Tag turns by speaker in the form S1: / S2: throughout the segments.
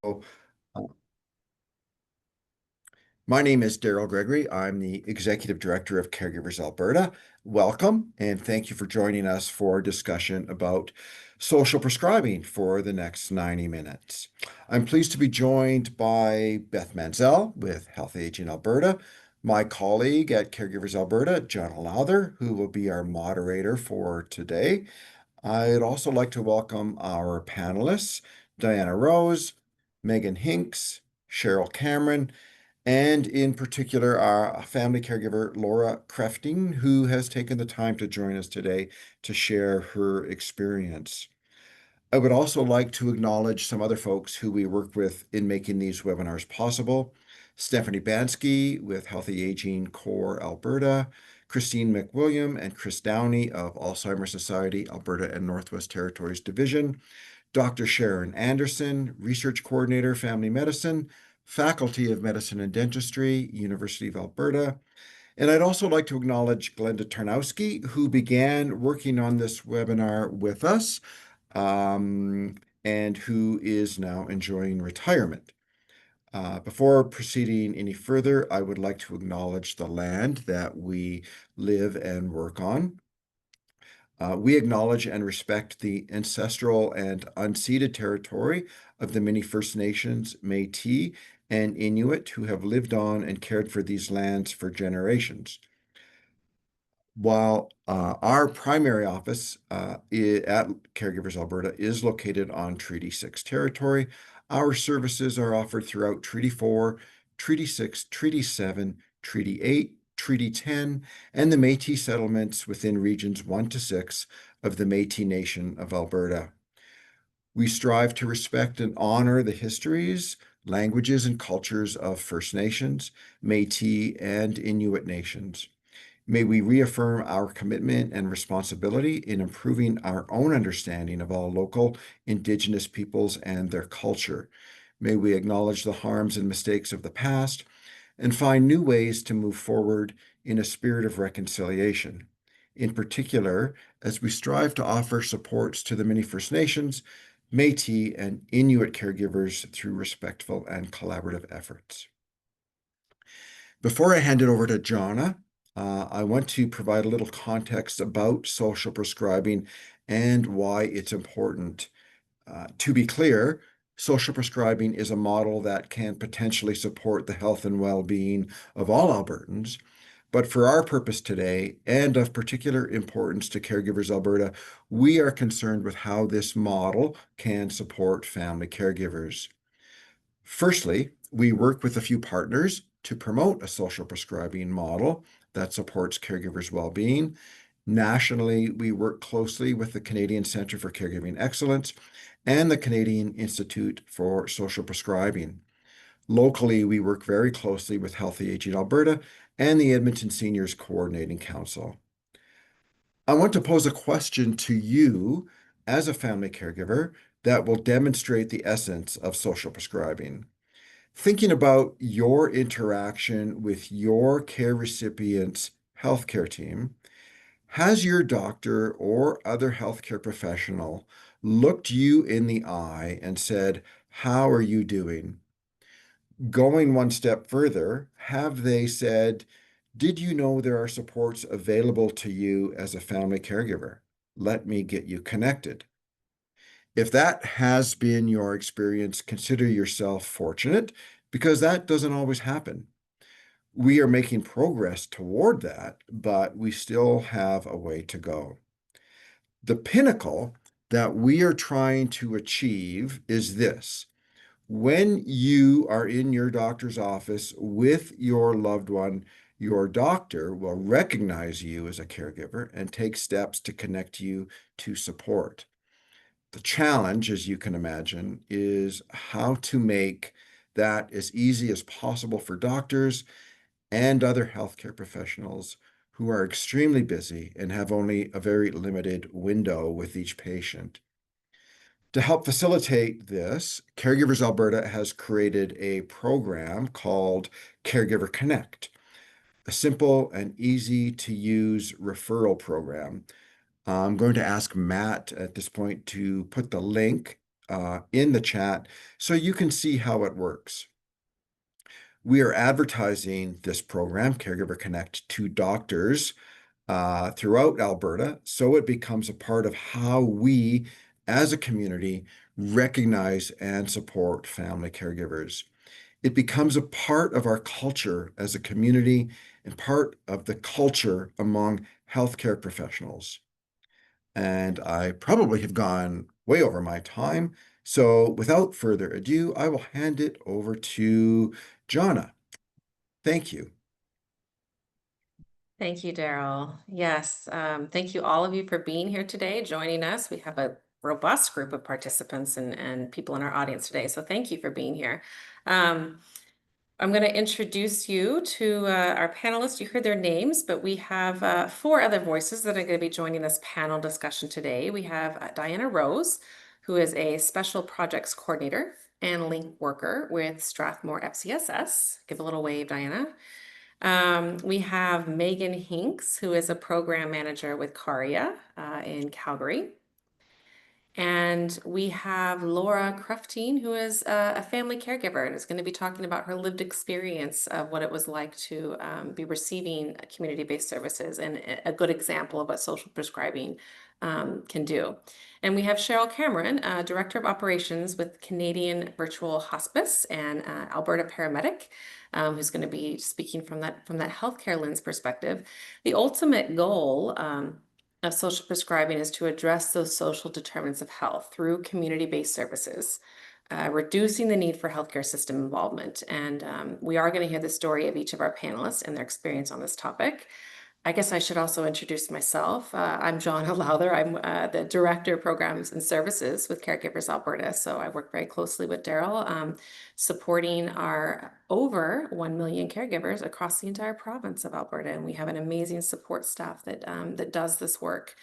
S1: Uh, My name is Daryl Gregory. I'm the Executive Director of Caregivers Alberta. Welcome, and thank you for joining us for a discussion about social prescribing for the next 90 minutes. I'm pleased to be joined by Beth Manzel with Health Aging Alberta, my colleague at Caregivers Alberta, John Lowther, who will be our moderator for today. I'd also like to welcome our panelists, Diana Rose, Megan Hinks, Cheryl Cameron, and in particular, our family caregiver, Laura Crefting, who has taken the time to join us today to share her experience. I would also like to acknowledge some other folks who we work with in making these webinars possible. Stephanie Bansky with Healthy Aging CORE Alberta, Christine McWilliam and Chris Downey of Alzheimer's Society, Alberta and Northwest Territories Division, Dr. Sharon Anderson, Research Coordinator, Family Medicine, Faculty of Medicine and Dentistry, University of Alberta. And I'd also like to acknowledge Glenda Tarnowski, who began working on this webinar with us, um, and who is now enjoying retirement. Before proceeding any further, I would like to acknowledge the land that we live and work on. We acknowledge and respect the ancestral and unceded territory of the many First Nations, Métis, and Inuit who have lived on and cared for these lands for generations. While our primary office at Caregivers Alberta is located on Treaty 6 territory, our services are offered throughout Treaty 4, Treaty 6, Treaty 7, Treaty 8, Treaty 10, and the Métis settlements within Regions 1 to 6 of the Métis Nation of Alberta. We strive to respect and honor the histories, languages, and cultures of First Nations, Métis, and Inuit nations. May we reaffirm our commitment and responsibility in improving our own understanding of all local Indigenous peoples and their culture. May we acknowledge the harms and mistakes of the past and find new ways to move forward in a spirit of reconciliation. In particular, as we strive to offer supports to the many First Nations, Métis, and Inuit caregivers through respectful and collaborative efforts. Before I hand it over to Jonna, I want to provide a little context about social prescribing and why it's important. To be clear, social prescribing is a model that can potentially support the health and well-being of all Albertans. But for our purpose today, and of particular importance to Caregivers Alberta, we are concerned with how this model can support family caregivers. Firstly, we work with a few partners to promote a social prescribing model that supports caregivers' well-being. Nationally, we work closely with the Canadian Centre for Caregiving Excellence and the Canadian Institute for Social Prescribing. Locally, we work very closely with Healthy Aging Alberta and the Edmonton Seniors Coordinating Council. I want to pose a question to you as a family caregiver that will demonstrate the essence of social prescribing. Thinking about your interaction with your care recipient's healthcare team, has your doctor or other healthcare professional looked you in the eye and said, "How are you doing?" Going one step further, have they said, "Did you know there are supports available to you as a family caregiver? Let me get you connected." If that has been your experience, consider yourself fortunate because that doesn't always happen. We are making progress toward that, but we still have a way to go. The pinnacle that we are trying to achieve is this. When you are in your doctor's office with your loved one, your doctor will recognize you as a caregiver and take steps to connect you to support. The challenge, as you can imagine, is how to make that as easy as possible for doctors and other healthcare professionals who are extremely busy and have only a very limited window with each patient. To help facilitate this, Caregivers Alberta has created a program called Caregiver Connect, a simple and easy to use referral program. I'm going to ask Matt at this point to put the link in the chat so you can see how it works. We are advertising this program, Caregiver Connect, to doctors throughout Alberta, so it becomes a part of how we, as a community, recognize and support family caregivers. It becomes a part of our culture as a community and part of the culture among healthcare professionals. And I probably have gone way over my time. So without further ado, I will hand it over to Jonna. Thank you.
S2: Thank you, Daryl. Yes, thank you all of you for being here today, joining us. We have a robust group of participants and people in our audience today, so thank you for being here. Um, I'm going to introduce you to our panelists. You heard their names, but we have four other voices that are going to be joining this panel discussion today. We have Diana Rose, who is a Special Projects Coordinator and Link Worker with Strathmore FCSS. Give a little wave, Diana. We have Megan Hinks, who is a program manager with CARIA in Calgary. And we have Laura Cruftine, who is a family caregiver and is going to be talking about her lived experience of what it was like to be receiving community-based services and a good example of what social prescribing can do. And we have Cheryl Cameron, Director of Operations with Canadian Virtual Hospice and Alberta Paramedic, who's going to be speaking from that healthcare lens perspective. The ultimate goal of social prescribing is to address those social determinants of health through community-based services, reducing the need for healthcare system involvement. And we are going to hear the story of each of our panelists and their experience on this topic. I guess I should also introduce myself. I'm Jonna Lowther. I'm the Director of Programs and Services with Caregivers Alberta. So I work very closely with Daryl, supporting our over 1 million caregivers across the entire province of Alberta. And we have an amazing support staff that does this work.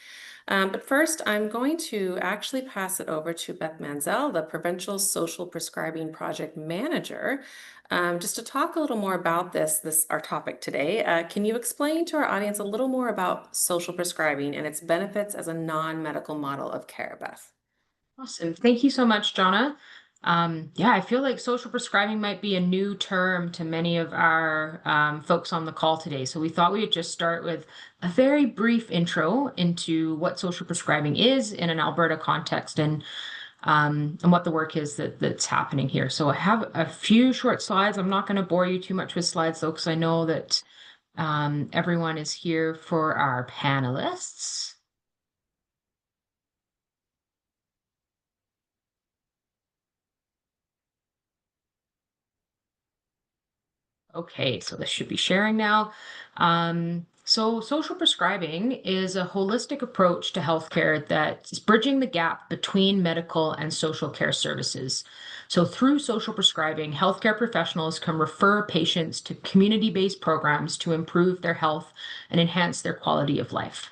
S2: But first, I'm going to actually pass it over to Beth Manzel, the Provincial Social Prescribing Project Manager, just to talk a little more about our topic today. Can you explain to our audience a little more about social prescribing and its benefits as a non-medical model of care, Beth?
S3: Awesome. Thank you so much, Jonna. Yeah, I feel like social prescribing might be a new term to many of our folks on the call today. So we thought we would just start with a very brief intro into what social prescribing is in an Alberta context and what the work is that's happening here. So I have a few short slides. I'm not going to bore you too much with slides though, because I know that everyone is here for our panelists. Okay, so this should be sharing now. So social prescribing is a holistic approach to healthcare that is bridging the gap between medical and social care services. So through social prescribing, healthcare professionals can refer patients to community-based programs to improve their health and enhance their quality of life.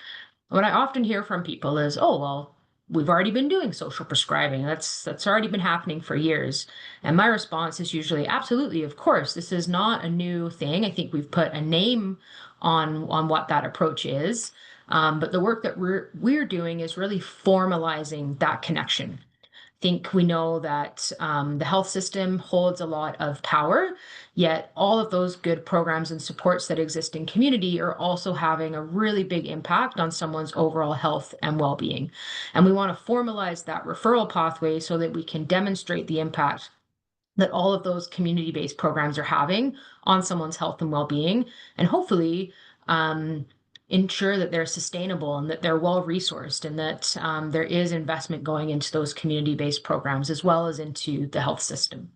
S3: What I often hear from people is, oh, well, we've already been doing social prescribing. That's already been happening for years. And my response is usually, absolutely, of course, this is not a new thing. I think we've put a name on what that approach is. But the work that we're doing is really formalizing that connection. Think we know that the health system holds a lot of power, yet all of those good programs and supports that exist in community are also having a really big impact on someone's overall health and well-being. And we want to formalize that referral pathway so that we can demonstrate the impact that all of those community-based programs are having on someone's health and well-being, and hopefully ensure that they're sustainable and that they're well resourced and that there is investment going into those community-based programs as well as into the health system.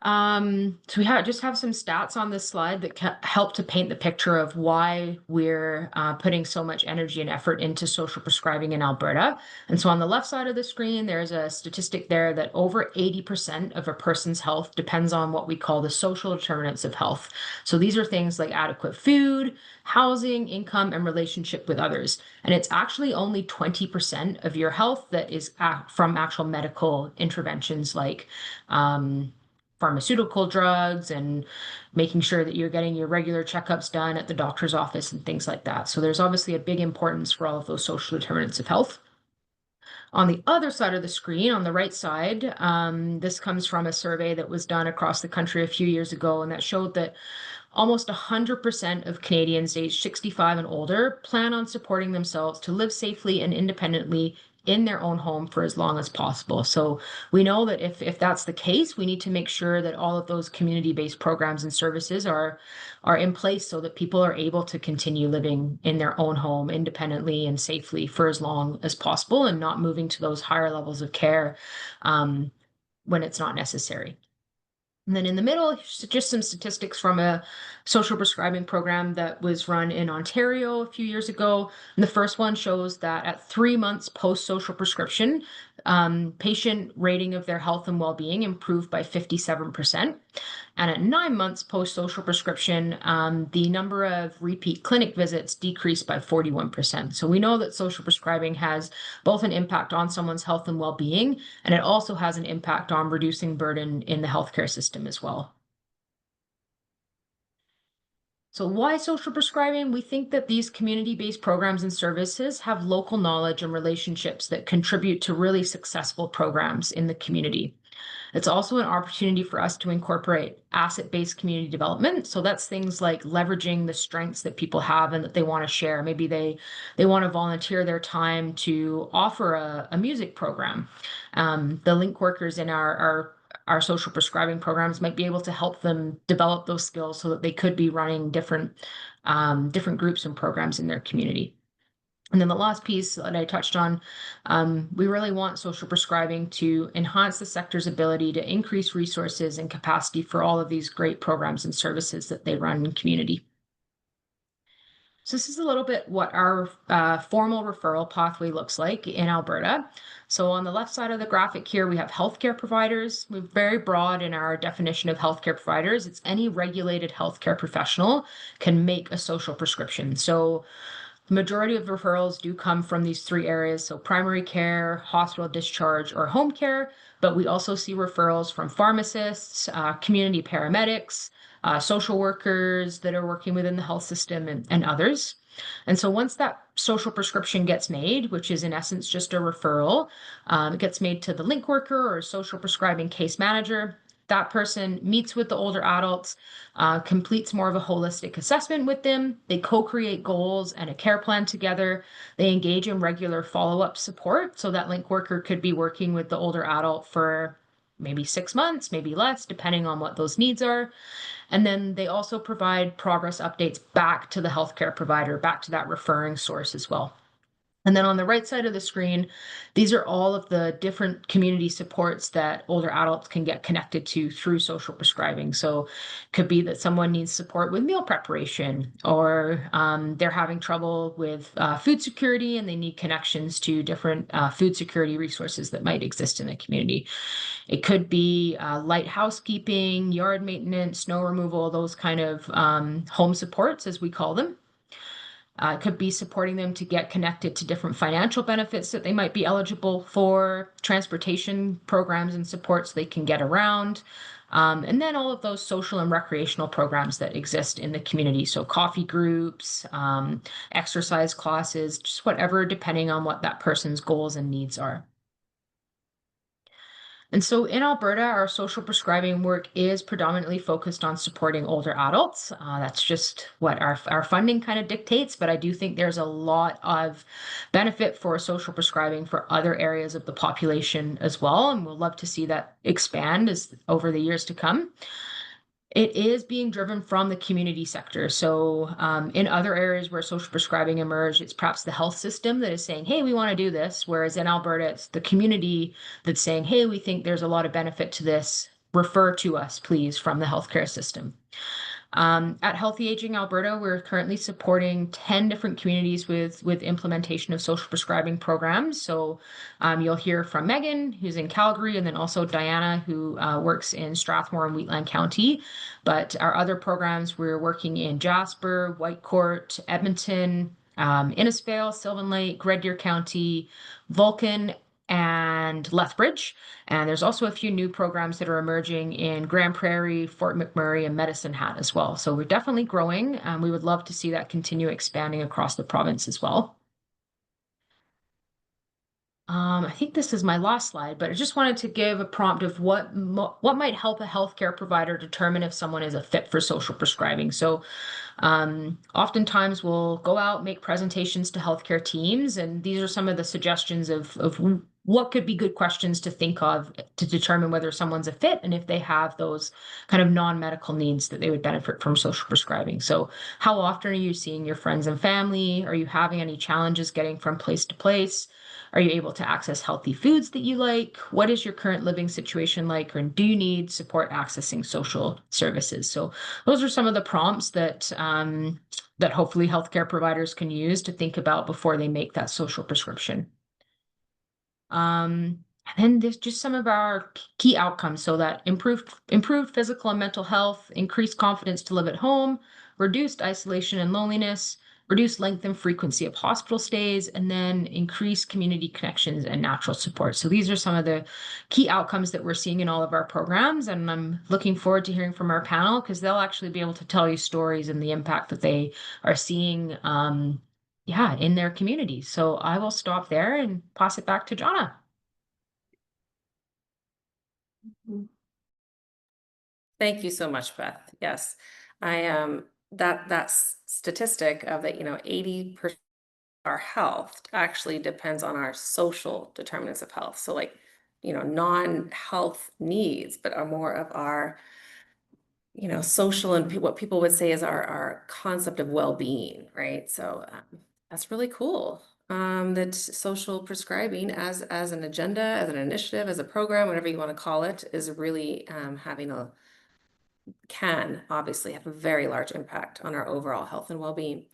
S3: So we just have some stats on this slide that help to paint the picture of why we're putting so much energy and effort into social prescribing in Alberta. And so on the left side of the screen, there's a statistic there that over 80% of a person's health depends on what we call the social determinants of health. So these are things like adequate food, housing, income, and relationship with others. And it's actually only 20% of your health that is from actual medical interventions like pharmaceutical drugs and making sure that you're getting your regular checkups done at the doctor's office and things like that. So there's obviously a big importance for all of those social determinants of health. On the other side of the screen, on the right side, this comes from a survey that was done across the country a few years ago, and that showed that almost 100% of Canadians aged 65 and older plan on supporting themselves to live safely and independently in their own home for as long as possible. So we know that if that's the case, we need to make sure that all of those community-based programs and services are in place so that people are able to continue living in their own home independently and safely for as long as possible and not moving to those higher levels of care when it's not necessary. And then in the middle, just some statistics from a social prescribing program that was run in Ontario a few years ago. And the first one shows that at 3 months post social prescription, patient rating of their health and well-being improved by 57%. And at 9 months post social prescription, the number of repeat clinic visits decreased by 41%. So we know that social prescribing has both an impact on someone's health and well-being, and it also has an impact on reducing burden in the healthcare system as well. So why social prescribing? We think that these community-based programs and services have local knowledge and relationships that contribute to really successful programs in the community. It's also an opportunity for us to incorporate asset-based community development. So that's things like leveraging the strengths that people have and that they want to share. Maybe they want to volunteer their time to offer a music program. The link workers in our social prescribing programs might be able to help them develop those skills so that they could be running different groups and programs in their community. And then the last piece that I touched on, we really want social prescribing to enhance the sector's ability to increase resources and capacity for all of these great programs and services that they run in community. So this is a little bit what our formal referral pathway looks like in Alberta. So on the left side of the graphic here, we have healthcare providers. We're very broad in our definition of healthcare providers. It's any regulated healthcare professional can make a social prescription. So the majority of referrals do come from these three areas, so primary care, hospital discharge, or home care, but we also see referrals from pharmacists, community paramedics, social workers that are working within the health system, and others. And so once that social prescription gets made, which is in essence just a referral, it gets made to the link worker or social prescribing case manager. That person meets with the older adults, completes more of a holistic assessment with them. They co-create goals and a care plan together. They engage in regular follow-up support. So that link worker could be working with the older adult for maybe 6 months, maybe less, depending on what those needs are. And then they also provide progress updates back to the healthcare provider, back to that referring source as well. And then on the right side of the screen, these are all of the different community supports that older adults can get connected to through social prescribing. So it could be that someone needs support with meal preparation, or they're having trouble with food security and they need connections to different food security resources that might exist in the community. It could be light housekeeping, yard maintenance, snow removal, those kind of home supports, as we call them. It could be supporting them to get connected to different financial benefits that they might be eligible for, transportation programs and supports they can get around, and then all of those social and recreational programs that exist in the community. So coffee groups, exercise classes, just whatever, depending on what that person's goals and needs are. And so in Alberta, our social prescribing work is predominantly focused on supporting older adults. That's just what our funding kind of dictates, but I do think there's a lot of benefit for social prescribing for other areas of the population as well, and we'll love to see that expand as over the years to come. It is being driven from the community sector. So in other areas where social prescribing emerged, it's perhaps the health system that is saying, hey, we want to do this. Whereas in Alberta, it's the community that's saying, hey, we think there's a lot of benefit to this. Refer to us, please, from the healthcare system. At Healthy Aging Alberta, we're currently supporting 10 different communities with implementation of social prescribing programs. So you'll hear from Megan, who's in Calgary, and then also Diana, who works in Strathmore and Wheatland County. But our other programs, we're working in Jasper, Whitecourt, Edmonton, Innisfail, Sylvan Lake, Red Deer County, Vulcan, and Lethbridge. And there's also a few new programs that are emerging in Grand Prairie, Fort McMurray, and Medicine Hat as well. So we're definitely growing, and we would love to see that continue expanding across the province as well. I think this is my last slide, but I just wanted to give a prompt of what might help a healthcare provider determine if someone is a fit for social prescribing. So oftentimes we'll go out, make presentations to healthcare teams, and these are some of the suggestions of what could be good questions to think of to determine whether someone's a fit and if they have those kind of non-medical needs that they would benefit from social prescribing. So how often are you seeing your friends and family? Are you having any challenges getting from place to place? Are you able to access healthy foods that you like? What is your current living situation like? Or do you need support accessing social services? So those are some of the prompts that that hopefully healthcare providers can use to think about before they make that social prescription. And then there's just some of our key outcomes. So that improved physical and mental health, increased confidence to live at home, reduced isolation and loneliness, reduced length and frequency of hospital stays, and then increased community connections and natural support. So these are some of the key outcomes that we're seeing in all of our programs. And I'm looking forward to hearing from our panel because they'll actually be able to tell you stories and the impact that they are seeing yeah, in their community. So I will stop there and pass it back to Jonna.
S2: Thank you so much, Beth. Yes, I that statistic of that, 80% of our health actually depends on our social determinants of health. So like, non-health needs, but are more of our, social and what people would say is our concept of well-being, right? So that's really cool. That social prescribing as an agenda, as an initiative, as a program, whatever you want to call it, is really can obviously have a very large impact on our overall health and well-being.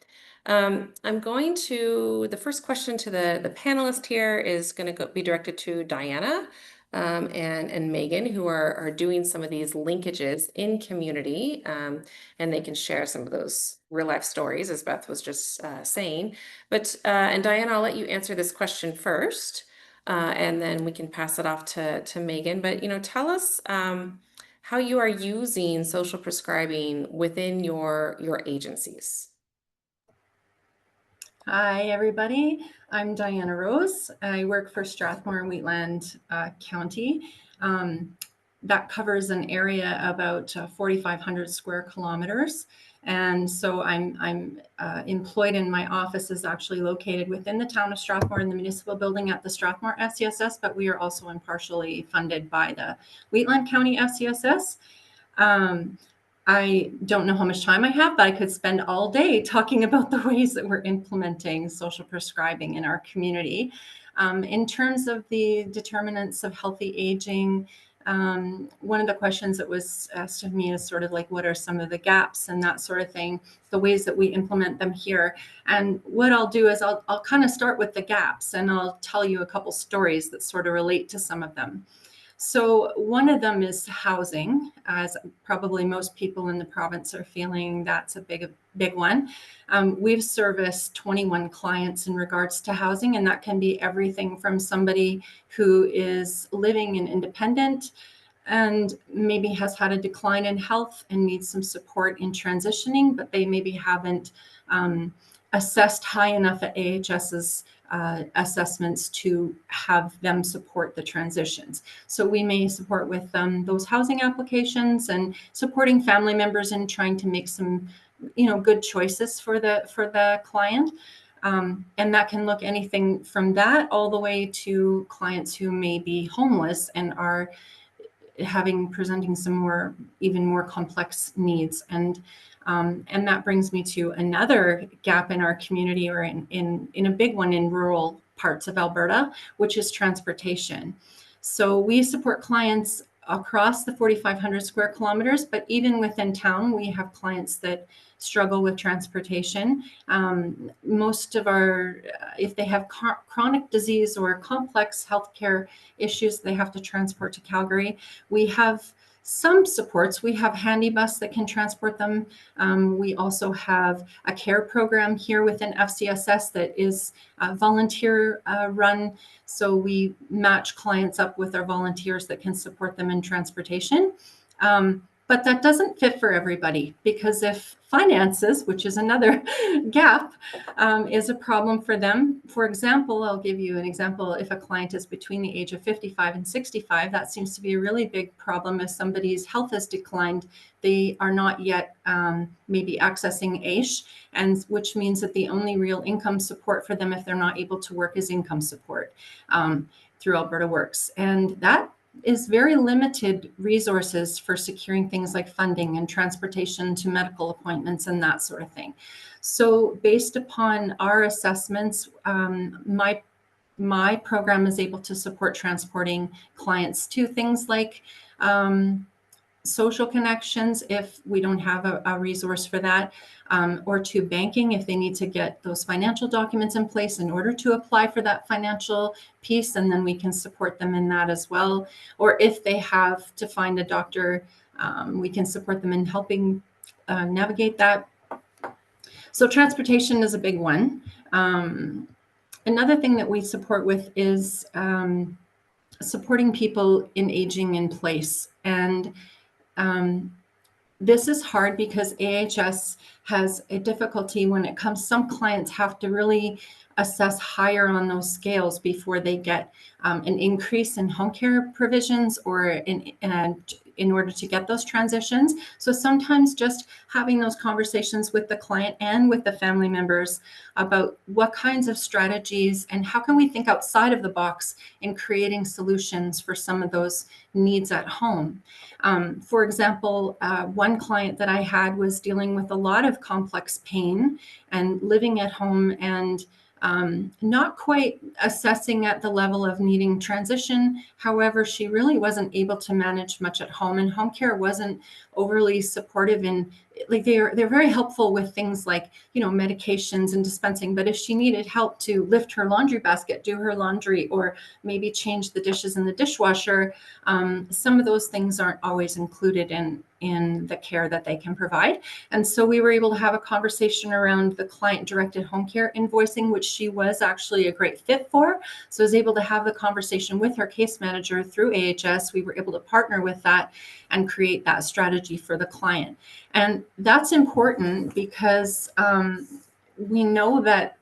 S2: I'm going to, the first question to the panelist here is going to be directed to Diana and Megan, who are doing some of these linkages in community, and they can share some of those real life stories, as Beth was just saying. But, and Diana, I'll let you answer this question first, and then we can pass it off to Megan. But, tell us how you are using social prescribing within your agencies.
S4: Hi, everybody. I'm Diana Rose. I work for Strathmore and Wheatland County. That covers an area about 4,500 square kilometers. And so I'm employed, in my office is actually located within the town of Strathmore in the municipal building at the Strathmore FCSS, but we are also impartially funded by the Wheatland County FCSS. I don't know how much time I have, but I could spend all day talking about the ways that we're implementing social prescribing in our community. In terms of the determinants of healthy aging, one of the questions that was asked of me is sort of like, what are some of the gaps and that sort of thing, the ways that we implement them here. And what I'll do is I'll kind of start with the gaps, and I'll tell you a couple stories that sort of relate to some of them. So one of them is housing, as probably most people in the province are feeling that's a big one. We've serviced 21 clients in regards to housing, and that can be everything from somebody who is living and independent and maybe has had a decline in health and needs some support in transitioning, but they maybe haven't assessed high enough at AHS's assessments to have them support the transitions. So we may support with those housing applications and supporting family members in trying to make some, good choices for the client. And that can look anything from that all the way to clients who may be homeless and are presenting some even more complex needs. And that brings me to another gap in our community, or in a big one in rural parts of Alberta, which is transportation. So we support clients across the 4,500 square kilometers, but even within town, we have clients that struggle with transportation. Most of if they have chronic disease or complex healthcare issues, they have to transport to Calgary. We have some supports. We have handy bus that can transport them. We also have a care program here within FCSS that is volunteer run. So we match clients up with our volunteers that can support them in transportation. But that doesn't fit for everybody, because if finances, which is another gap, is a problem for them. For example, I'll give you an example. If a client is between the age of 55 and 65, that seems to be a really big problem. If somebody's health has declined, they are not yet maybe accessing AISH, and which means that the only real income support for them if they're not able to work is income support through Alberta Works. And that is very limited resources for securing things like funding and transportation to medical appointments and that sort of thing. So based upon our assessments, my program is able to support transporting clients to things like social connections if we don't have a resource for that, or to banking if they need to get those financial documents in place in order to apply for that financial piece, and then we can support them in that as well. Or if they have to find a doctor, we can support them in helping navigate that. So transportation is a big one. Another thing that we support with is supporting people in aging in place. And this is hard because AHS has a difficulty when it comes. Some clients have to really assess higher on those scales before they get an increase in home care provisions or in order to get those transitions. So sometimes just having those conversations with the client and with the family members about what kinds of strategies and how can we think outside of the box in creating solutions for some of those needs at home. For example, one client that I had was dealing with a lot of complex pain and living at home and not quite assessing at the level of needing transition. However, she really wasn't able to manage much at home, and home care wasn't overly supportive in, like, they're very helpful with things like, you know, medications and dispensing. But if she needed help to lift her laundry basket, do her laundry, or maybe change the dishes in the dishwasher, some of those things aren't always included in the care that they can provide. And so we were able to have a conversation around the client-directed home care invoicing, which she was actually a great fit for. So I was able to have the conversation with her case manager through AHS. We were able to partner with that and create that strategy for the client. And that's important because we know that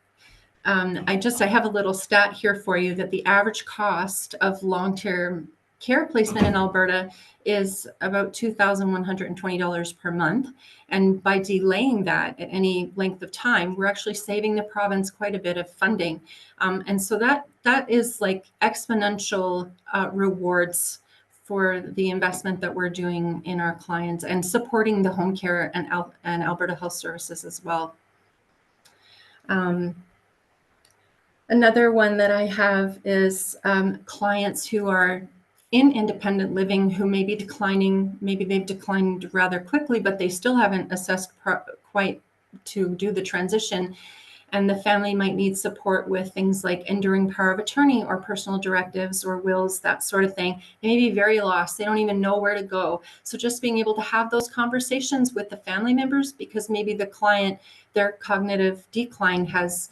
S4: I have a little stat here for you that the average cost of long-term care placement in Alberta is about $2,120 per month. And by delaying that at any length of time, we're actually saving the province quite a bit of funding. And so that is like exponential rewards for the investment that we're doing in our clients and supporting the home care and Alberta Health Services as well. Another one that I have is clients who are in independent living who may be declining. Maybe they've declined rather quickly, but they still haven't assessed quite to do the transition. And the family might need support with things like enduring power of attorney or personal directives or wills, that sort of thing. They may be very lost. They don't even know where to go. So just being able to have those conversations with the family members, because maybe the client, their cognitive decline has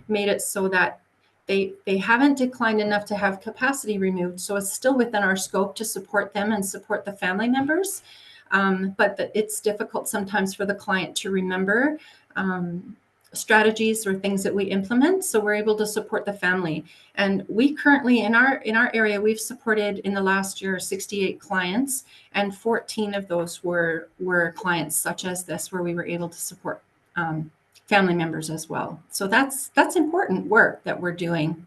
S4: made it so that they haven't declined enough to have capacity removed. So it's still within our scope to support them and support the family members. But it's difficult sometimes for the client to remember strategies or things that we implement. So we're able to support the family. And we currently in our area, we've supported in the last year 68 clients, and 14 of those were clients such as this, where we were able to support family members as well. So that's important work that we're doing.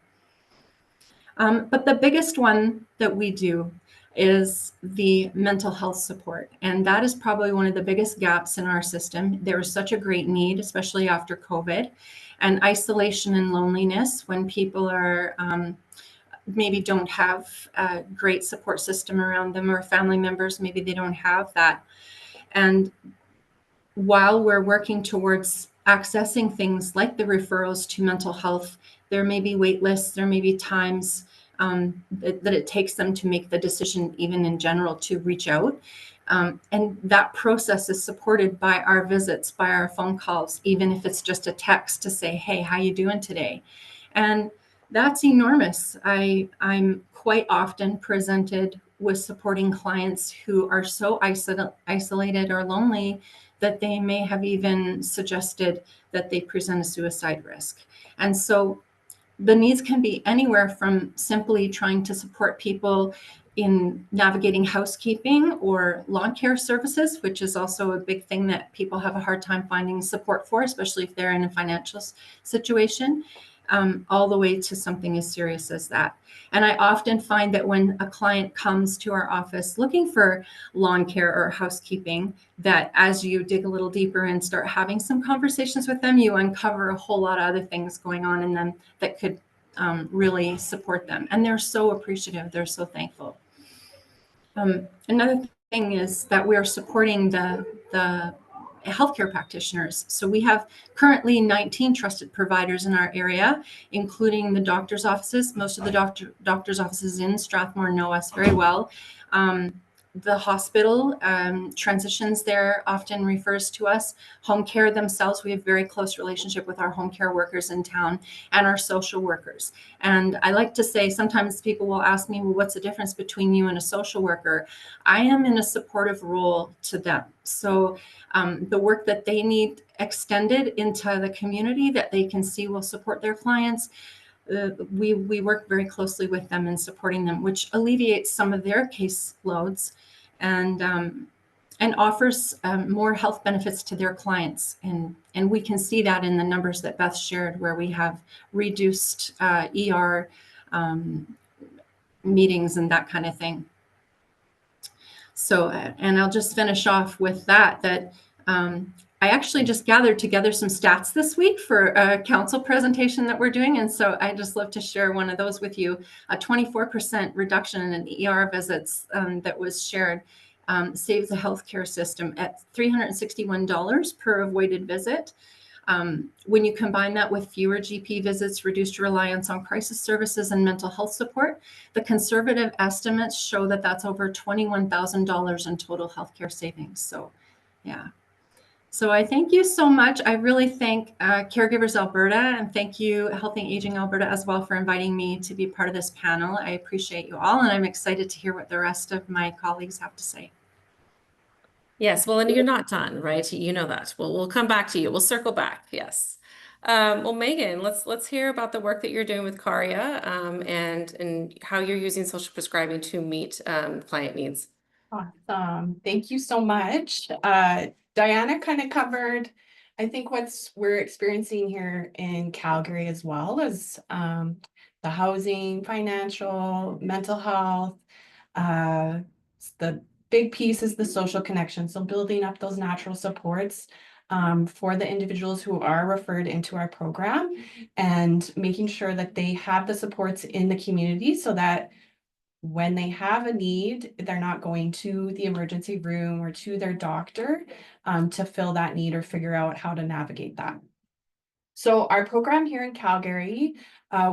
S4: But the biggest one that we do is the mental health support. And that is probably one of the biggest gaps in our system. There is such a great need, especially after COVID, and isolation and loneliness when people are maybe don't have a great support system around them, or family members, maybe they don't have that. And while we're working towards accessing things like the referrals to mental health, there may be wait lists, there may be times that it takes them to make the decision, even in general, to reach out. And that process is supported by our visits, by our phone calls, even if it's just a text to say, hey, how you doing today? And that's enormous. I'm quite often presented with supporting clients who are so isolated or lonely that they may have even suggested that they present a suicide risk. And so the needs can be anywhere from simply trying to support people in navigating housekeeping or lawn care services, which is also a big thing that people have a hard time finding support for, especially if they're in a financial situation, all the way to something as serious as that. And I often find that when a client comes to our office looking for lawn care or housekeeping, that as you dig a little deeper and start having some conversations with them, you uncover a whole lot of other things going on in them that could really support them. And they're so appreciative. They're so thankful. Another thing is that we're supporting the healthcare practitioners. So we have currently 19 trusted providers in our area, including the doctor's offices. Most of the doctor's offices in Strathmore know us very well. The hospital transitions there often refers to us. Home care themselves, we have very close relationship with our home care workers in town and our social workers. And I like to say, sometimes people will ask me, well, what's the difference between you and a social worker? I am in a supportive role to them. So the work that they need extended into the community that they can see will support their clients, we work very closely with them in supporting them, which alleviates some of their caseloads and offers more health benefits to their clients. And we can see that in the numbers that Beth shared, where we have reduced ER meetings and that kind of thing. So, and I'll just finish off with that I actually just gathered together some stats this week for a council presentation that we're doing. And so I just love to share one of those with you. A 24% reduction in ER visits that was shared saves the healthcare system at $361 per avoided visit. When you combine that with fewer GP visits, reduced reliance on crisis services and mental health support, the conservative estimates show that that's over $21,000 in total healthcare savings. So, yeah. So I thank you so much. I really thank Caregivers Alberta, and thank you Healthy Aging Alberta as well for inviting me to be part of this panel. I appreciate you all, and I'm excited to hear what the rest of my colleagues have to say.
S2: Yes, well, and you're not done, right? You know that. We'll come back to you. We'll circle back. Yes. Well, Megan, let's hear about the work that you're doing with CARIA and how you're using social prescribing to meet client needs.
S5: Awesome. Thank you so much. Diana kind of covered, I think, we're experiencing here in Calgary as well as the housing, financial, mental health. The big piece is the social connection. So building up those natural supports for the individuals who are referred into our program and making sure that they have the supports in the community so that when they have a need, they're not going to the emergency room or to their doctor to fill that need or figure out how to navigate that. So our program here in Calgary,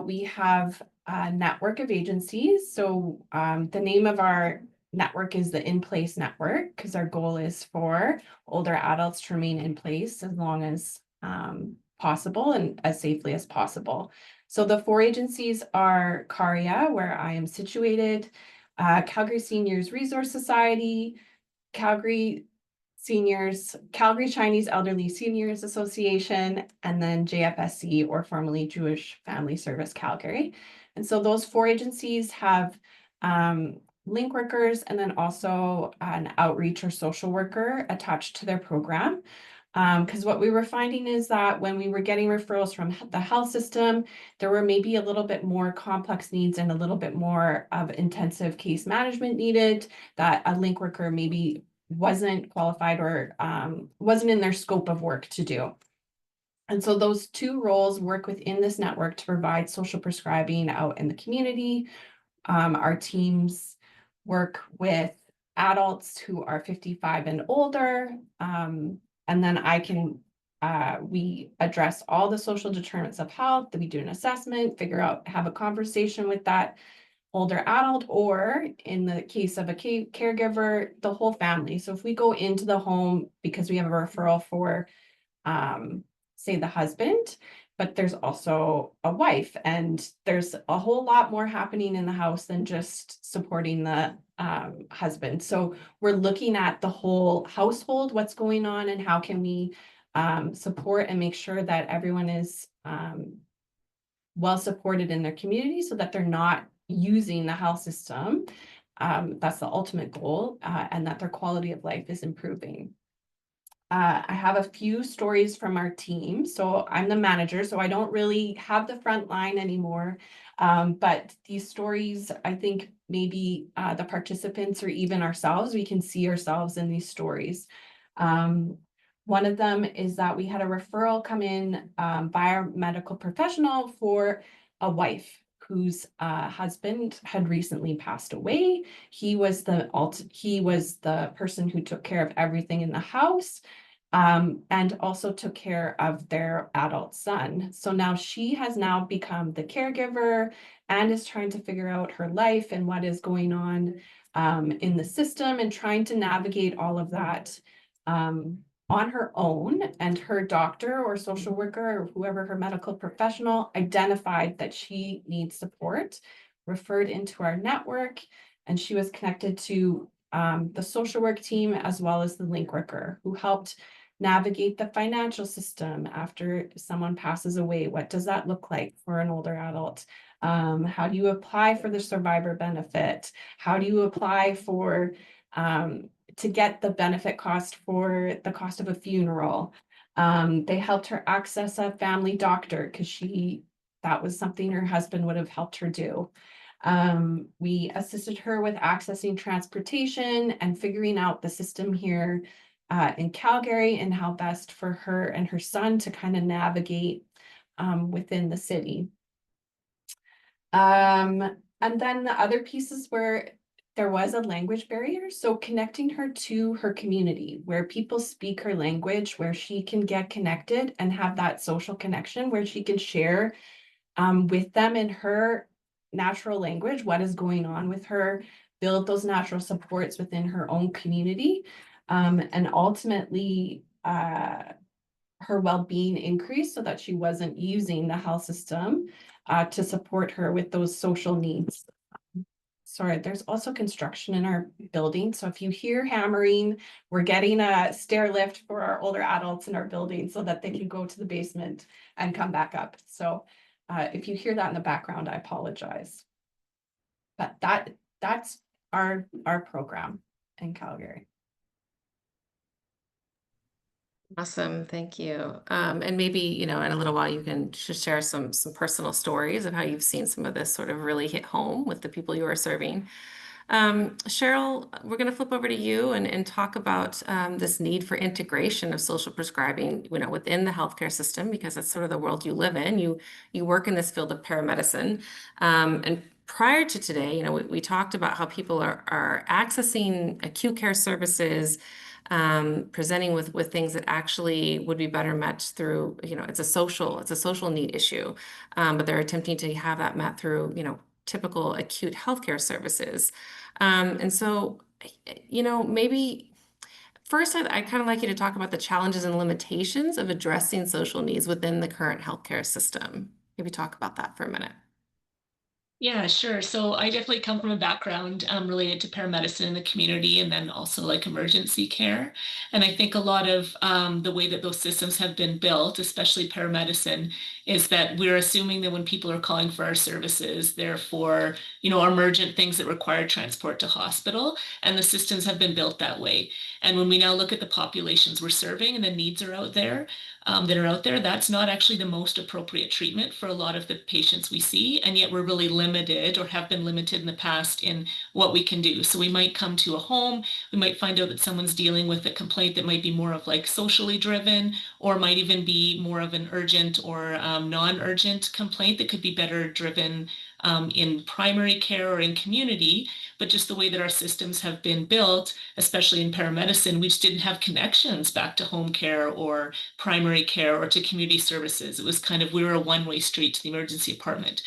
S5: we have a network of agencies. So the name of our network is the In Place Network, because our goal is for older adults to remain in place as long as possible and as safely as possible. So the 4 agencies are CARIA, where I am situated, Calgary Seniors Resource Society, Calgary Chinese Elderly Seniors Association, and then JFSC, or formerly Jewish Family Service Calgary. And so those 4 agencies have link workers and then also an outreach or social worker attached to their program. Because what we were finding is that when we were getting referrals from the health system, there were maybe a little bit more complex needs and a little bit more of intensive case management needed that a link worker maybe wasn't qualified or wasn't in their scope of work to do. And so those 2 roles work within this network to provide social prescribing out in the community. Our teams work with adults who are 55 and older. And then we address all the social determinants of health, that we do an assessment, figure out, have a conversation with that older adult, or in the case of a caregiver, the whole family. So if we go into the home because we have a referral for, say, the husband, but there's also a wife, and there's a whole lot more happening in the house than just supporting the husband. So we're looking at the whole household, what's going on, and how can we support and make sure that everyone is well supported in their community so that they're not using the health system. That's the ultimate goal, and that their quality of life is improving. I have a few stories from our team. So I'm the manager, so I don't really have the front line anymore. But these stories, I think maybe the participants or even ourselves, we can see ourselves in these stories. One of them is that we had a referral come in by our medical professional for a wife whose husband had recently passed away. He was the person who took care of everything in the house, and also took care of their adult son. So now she has now become the caregiver and is trying to figure out her life and what is going on in the system, and trying to navigate all of that on her own. And her doctor or social worker or whoever, her medical professional, identified that she needs support, referred into our network, and she was connected to the social work team as well as the link worker, who helped navigate the financial system after someone passes away. What does that look like for an older adult? How do you apply for the survivor benefit? How do you apply for to get the benefit cost for the cost of a funeral? They helped her access a family doctor because that was something her husband would have helped her do. We assisted her with accessing transportation and figuring out the system here in Calgary and how best for her and her son to kind of navigate within the city. And then the other pieces where there was a language barrier, so connecting her to her community where people speak her language, where she can get connected and have that social connection, where she can share with them in her natural language what is going on with her, build those natural supports within her own community, and ultimately her well-being increased so that she wasn't using the health system to support her with those social needs. Sorry, there's also construction in our building. So if you hear hammering, we're getting a stair lift for our older adults in our building so that they can go to the basement and come back up. So if you hear that in the background, I apologize. But that's our program in Calgary.
S2: Awesome, thank you. And maybe, you know, in a little while you can just share some personal stories of how you've seen some of this sort of really hit home with the people you are serving. Cheryl, we're going to flip over to you and talk about this need for integration of social prescribing, you know, within the healthcare system, because that's sort of the world you live in. You work in this field of paramedicine. And prior to today, you know, we talked about how people are accessing acute care services, presenting with things that actually would be better met through, you know, it's a social need issue, but they're attempting to have that met through, you know, typical acute healthcare services. And so, you know, maybe first I'd kind of like you to talk about the challenges and limitations of addressing social needs within the current healthcare system. Maybe talk about that for a minute.
S6: Yeah, sure. So I definitely come from a background related to paramedicine in the community and then also like emergency care. And I think a lot of the way that those systems have been built, especially paramedicine, is that we're assuming that when people are calling for our services, they're for, you know, emergent things that require transport to hospital. And the systems have been built that way. And when we now look at the populations we're serving and the needs are out there, that's not actually the most appropriate treatment for a lot of the patients we see. And yet we're really limited or have been limited in the past in what we can do. So we might come to a home, we might find out that someone's dealing with a complaint that might be more of like socially driven, or might even be more of an urgent or non-urgent complaint that could be better driven in primary care or in community. But just the way that our systems have been built, especially in paramedicine, we just didn't have connections back to home care or primary care or to community services. It was kind of, we were a one-way street to the emergency department.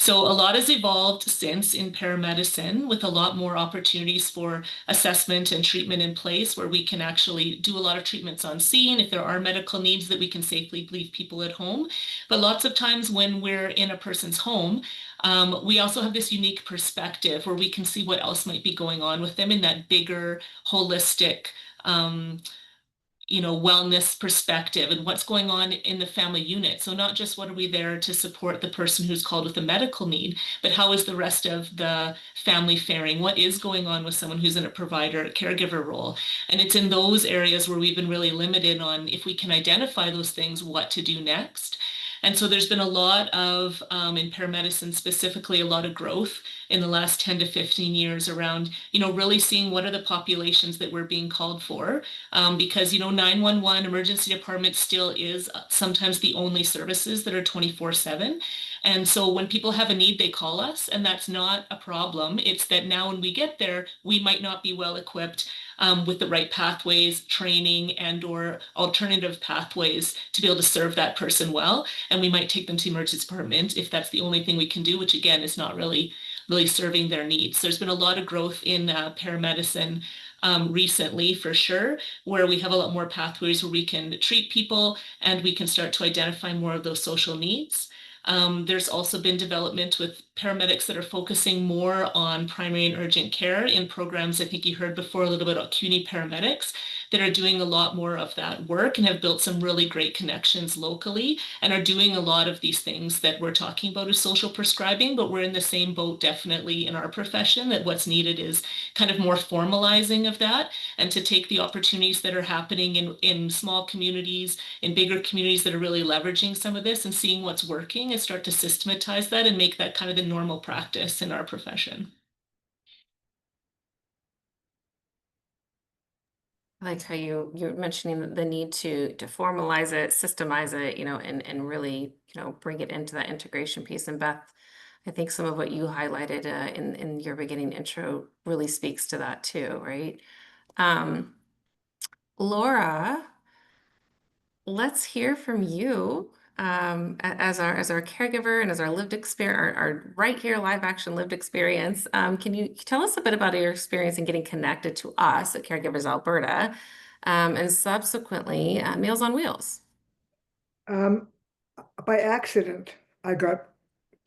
S6: So a lot has evolved since in paramedicine, with a lot more opportunities for assessment and treatment in place, where we can actually do a lot of treatments on scene if there are medical needs that we can safely leave people at home. But lots of times when we're in a person's home, we also have this unique perspective where we can see what else might be going on with them in that bigger, holistic, wellness perspective and what's going on in the family unit. So not just what are we there to support the person who's called with a medical need, but how is the rest of the family faring? What is going on with someone who's in a provider, caregiver role? And it's in those areas where we've been really limited on, if we can identify those things, what to do next. And so there's been a lot of, in paramedicine specifically, a lot of growth in the last 10 to 15 years around, really seeing what are the populations that we're being called for. Because, 911 emergency department still is sometimes the only services that are 24/7. And so when people have a need, they call us, and that's not a problem. It's that now when we get there, we might not be well equipped with the right pathways, training, and or alternative pathways to be able to serve that person well. And we might take them to the emergency department if that's the only thing we can do, which again is not really serving their needs. There's been a lot of growth in paramedicine recently, for sure, where we have a lot more pathways where we can treat people and we can start to identify more of those social needs. There's also been development with paramedics that are focusing more on primary and urgent care in programs. I think you heard before a little bit about CUNY paramedics that are doing a lot more of that work and have built some really great connections locally and are doing a lot of these things that we're talking about as social prescribing, but we're in the same boat definitely in our profession, that what's needed is kind of more formalizing of that and to take the opportunities that are happening in small communities, in bigger communities that are really leveraging some of this and seeing what's working and start to systematize that and make that kind of the normal practice in our profession.
S2: I like how you're mentioning the need to formalize it, systemize it, and really, bring it into that integration piece. And Beth, I think some of what you highlighted in your beginning intro really speaks to that too, right? Laura, let's hear from you as our caregiver and as our lived experience, our right here live action lived experience. Can you tell us a bit about your experience in getting connected to us at Caregivers Alberta, and subsequently Meals on Wheels?
S7: By accident, I got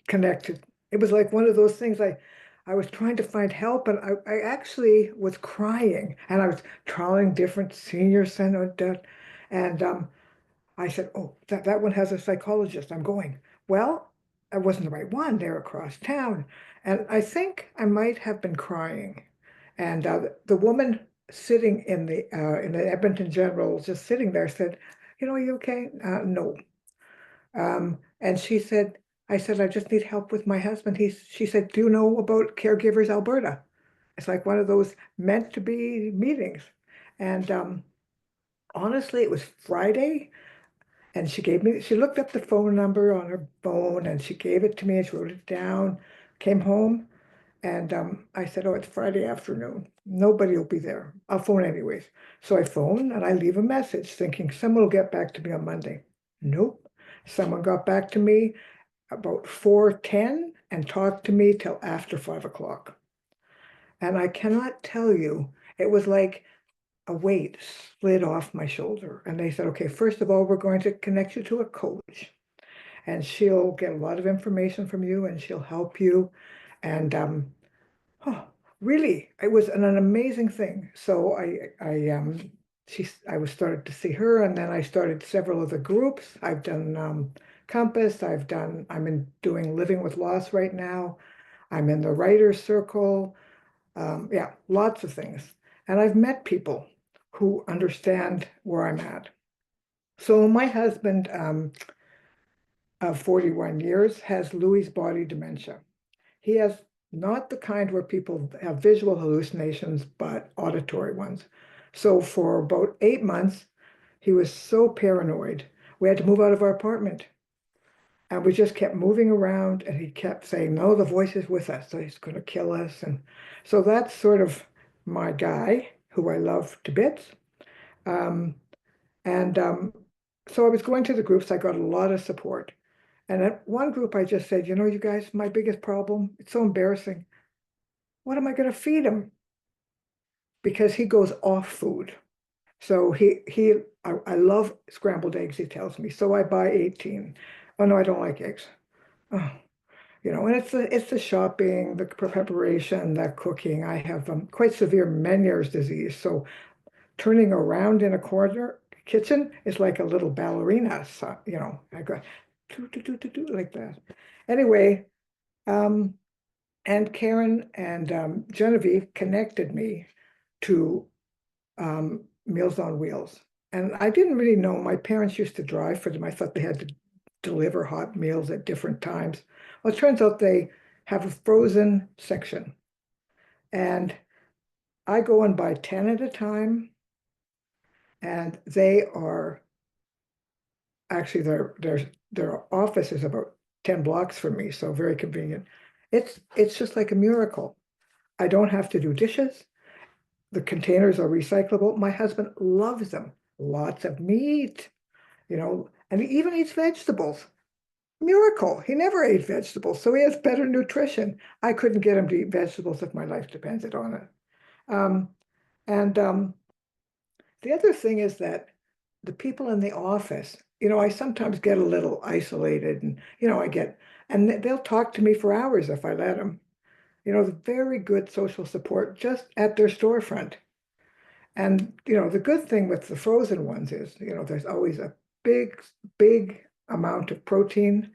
S7: connected. It was like one of those things I was trying to find help, and I actually was crying, and I was trying different senior center, and I said, oh, that one has a psychologist. I'm going. Well, I wasn't the right one. They're across town. And I think I might have been crying. And the woman sitting in the Edmonton General, just sitting there, said, are you okay? No. And she said, I said, I just need help with my husband. She said, do you know about Caregivers Alberta? It's like one of those meant to be meetings. And honestly, it was Friday. And she looked up the phone number on her phone and she gave it to me and she wrote it down, came home. And I said, oh, it's Friday afternoon. Nobody will be there. I'll phone anyways. So I phone and I leave a message thinking someone will get back to me on Monday. Nope. Someone got back to me about 4:10 and talked to me till after 5 o'clock. And I cannot tell you, it was like a weight slid off my shoulder. And they said, okay, first of all, we're going to connect you to a coach. And she'll get a lot of information from you and she'll help you. And really, it was an amazing thing. So I was started to see her, and then I started several of the groups. I've done Compass. I'm doing Living with Loss right now. I'm in the Writers Circle. Yeah, lots of things. And I've met people who understand where I'm at. So my husband of 41 years has Lewy body dementia. He has not the kind where people have visual hallucinations, but auditory ones. So for about 8 months, he was so paranoid. We had to move out of our apartment. And we just kept moving around, and he kept saying, no, the voice is with us, so he's going to kill us. And so that's sort of my guy, who I love to bits. And so I was going to the groups. I got a lot of support. And at one group, I just said, you know, you guys, my biggest problem, it's so embarrassing. What am I going to feed him? Because he goes off food. So I love scrambled eggs, he tells me. So I buy 18. Oh no, I don't like eggs. Oh, you know, and it's the shopping, the preparation, the cooking. I have quite severe Meniere's disease. So turning around in a corner kitchen is like a little ballerina. So, you know, I go do like that. Anyway, and Karen and Genevieve connected me to Meals on Wheels. And I didn't really know. My parents used to drive for them. I thought they had to deliver hot meals at different times. Well, it turns out they have a frozen section. And I go and buy 10 at a time. And they are actually their office is about 10 blocks from me, so very convenient. It's just like a miracle. I don't have to do dishes. The containers are recyclable. My husband loves them. Lots of meat, you know, and he even eats vegetables. Miracle. He never ate vegetables, so he has better nutrition. I couldn't get him to eat vegetables if my life depended on it. Um, and the other thing is that the people in the office, you know, I sometimes get a little isolated and, you know, and they'll talk to me for hours if I let them. You know, the very good social support just at their storefront. And, you know, the good thing with the frozen ones is, you know, there's always a big, big amount of protein.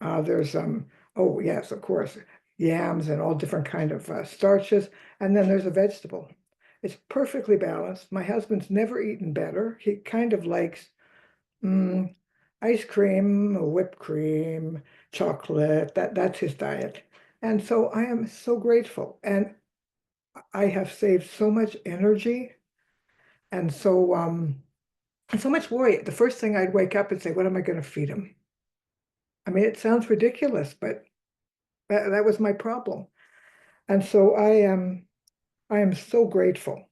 S7: There's, oh yes, of course, yams and all different kind of starches. And then there's a vegetable. It's perfectly balanced. My husband's never eaten better. He kind of likes mm, ice cream, whipped cream, chocolate. That's his diet. And so I am so grateful. And I have saved so much energy and so much worry. The first thing I'd wake up and say, what am I going to feed him? I mean, it sounds ridiculous, but that was my problem. And so I am so grateful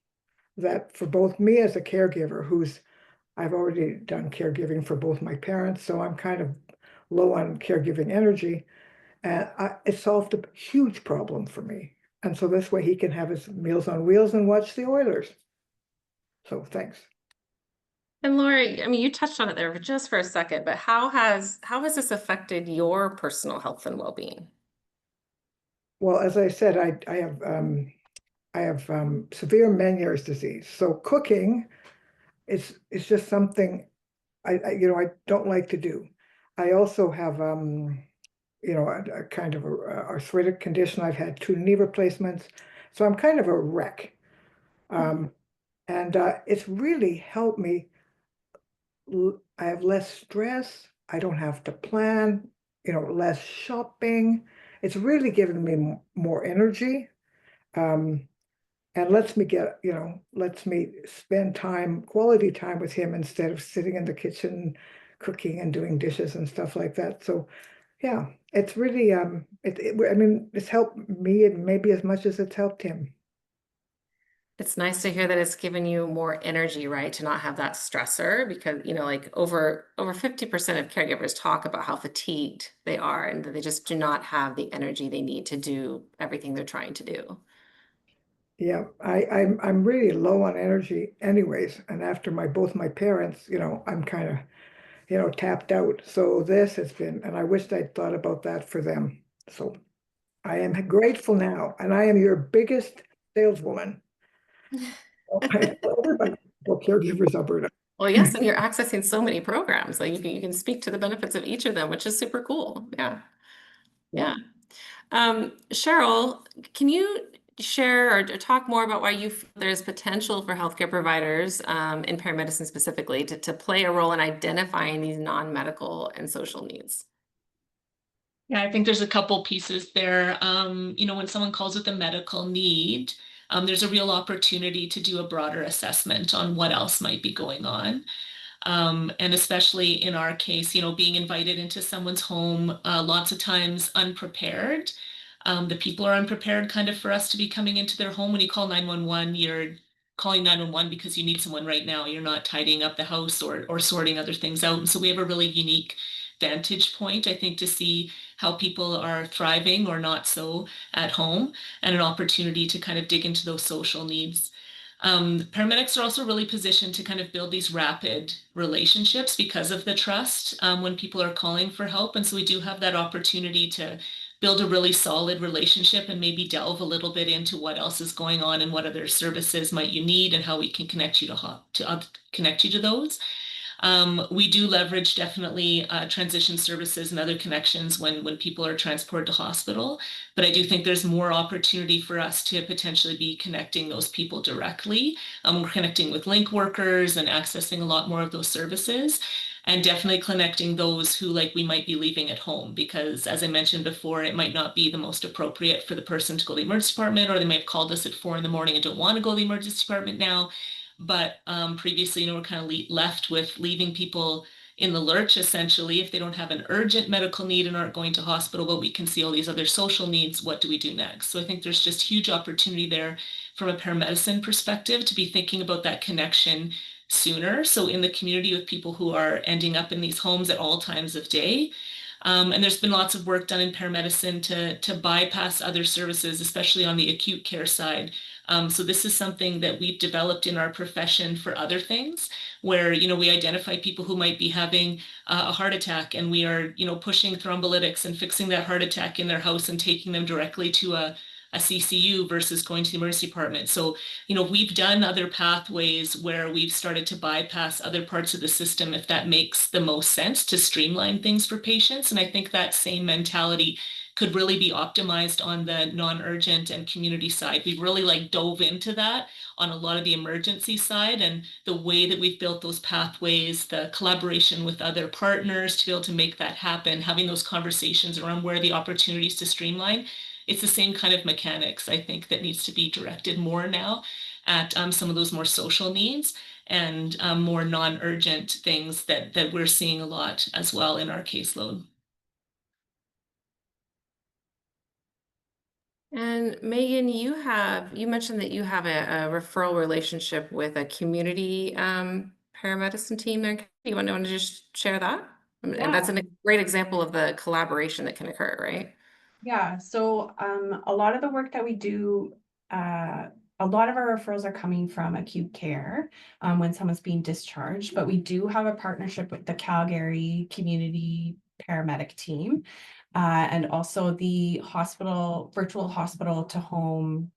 S7: that for both me as a caregiver, I've already done caregiving for both my parents, so I'm kind of low on caregiving energy, and it solved a huge problem for me. And so this way he can have his Meals on Wheels and watch the Oilers. So thanks.
S2: And Lori, I mean, you touched on it there just for a second, but how has this affected your personal health and well-being?
S7: Well, as I said, I have severe Meniere's disease. So cooking is just something you know, I don't like to do. I also have you know, a kind of a arthritic condition. I've had 2 knee replacements, so I'm kind of a wreck. Um, and it's really helped me. I have less stress. I don't have to plan, you know, less shopping. It's really given me more energy. Um, and lets me spend quality time with him instead of sitting in the kitchen cooking and doing dishes and stuff like that. So yeah, it's really I mean, it's helped me and maybe as much as it's helped him.
S2: It's nice to hear that it's given you more energy, right? To not have that stressor because, you know, like over 50% of caregivers talk about how fatigued they are and that they just do not have the energy they need to do everything they're trying to do.
S7: Yeah, I'm really low on energy anyways, and after both my parents, you know, I'm kind of, you know, tapped out. So this has been, and I wished I'd thought about that for them. So I am grateful now, and I am your biggest saleswoman. I tell everybody for Caregivers Alberta.
S2: Well, yes, and you're accessing so many programs. Like you can speak to the benefits of each of them, which is super cool. Yeah.
S7: Yeah.
S2: Yeah. Cheryl, can you share or talk more about why you feel there's potential for healthcare providers in paramedicine specifically to play a role in identifying these non-medical and social needs?
S6: Yeah, I think there's a couple pieces there. When someone calls it the medical need, there's a real opportunity to do a broader assessment on what else might be going on. And especially in our case, being invited into someone's home, lots of times unprepared. The people are unprepared kind of for us to be coming into their home. When you call 911, you're calling 911 because you need someone right now. You're not tidying up the house or sorting other things out. And so we have a really unique vantage point, I think, to see how people are thriving or not so at home, and an opportunity to kind of dig into those social needs. Paramedics are also really positioned to kind of build these rapid relationships because of the trust when people are calling for help. And so we do have that opportunity to build a really solid relationship and maybe delve a little bit into what else is going on and what other services might you need and how we can connect you connect you to those. We do leverage definitely transition services and other connections when people are transported to hospital, but I do think there's more opportunity for us to potentially be connecting those people directly. We're connecting with link workers and accessing a lot more of those services, and definitely connecting those who we might be leaving at home, because as I mentioned before, it might not be the most appropriate for the person to go to the emergency department, or they may have called us at 4 in the morning and don't want to go to the emergency department now. But previously, we're kind of left with leaving people in the lurch, essentially, if they don't have an urgent medical need and aren't going to hospital, but we can see all these other social needs. What do we do next? So I think there's just huge opportunity there from a paramedicine perspective to be thinking about that connection sooner. So in the community with people who are ending up in these homes at all times of day. And there's been lots of work done in paramedicine to bypass other services, especially on the acute care side. So this is something that we've developed in our profession for other things, where we identify people who might be having a heart attack, and we are pushing thrombolytics and fixing that heart attack in their house and taking them directly to a CCU versus going to the emergency department. So, we've done other pathways where we've started to bypass other parts of the system if that makes the most sense to streamline things for patients. And I think that same mentality could really be optimized on the non-urgent and community side. We've really dove into that on a lot of the emergency side, and the way that we've built those pathways, the collaboration with other partners to be able to make that happen, having those conversations around where the opportunities to streamline. It's the same kind of mechanics, I think, that needs to be directed more now at some of those more social needs and more non-urgent things that we're seeing a lot as well in our caseload.
S2: And Megan, you mentioned that you have a referral relationship with a community paramedicine team there. You want to just share that? And that's a great example of the collaboration that can occur, right?
S5: Yeah, so a lot of the work that we do, a lot of our referrals are coming from acute care when someone's being discharged, but we do have a partnership with the Calgary Community Paramedic Team and also the virtual hospital to home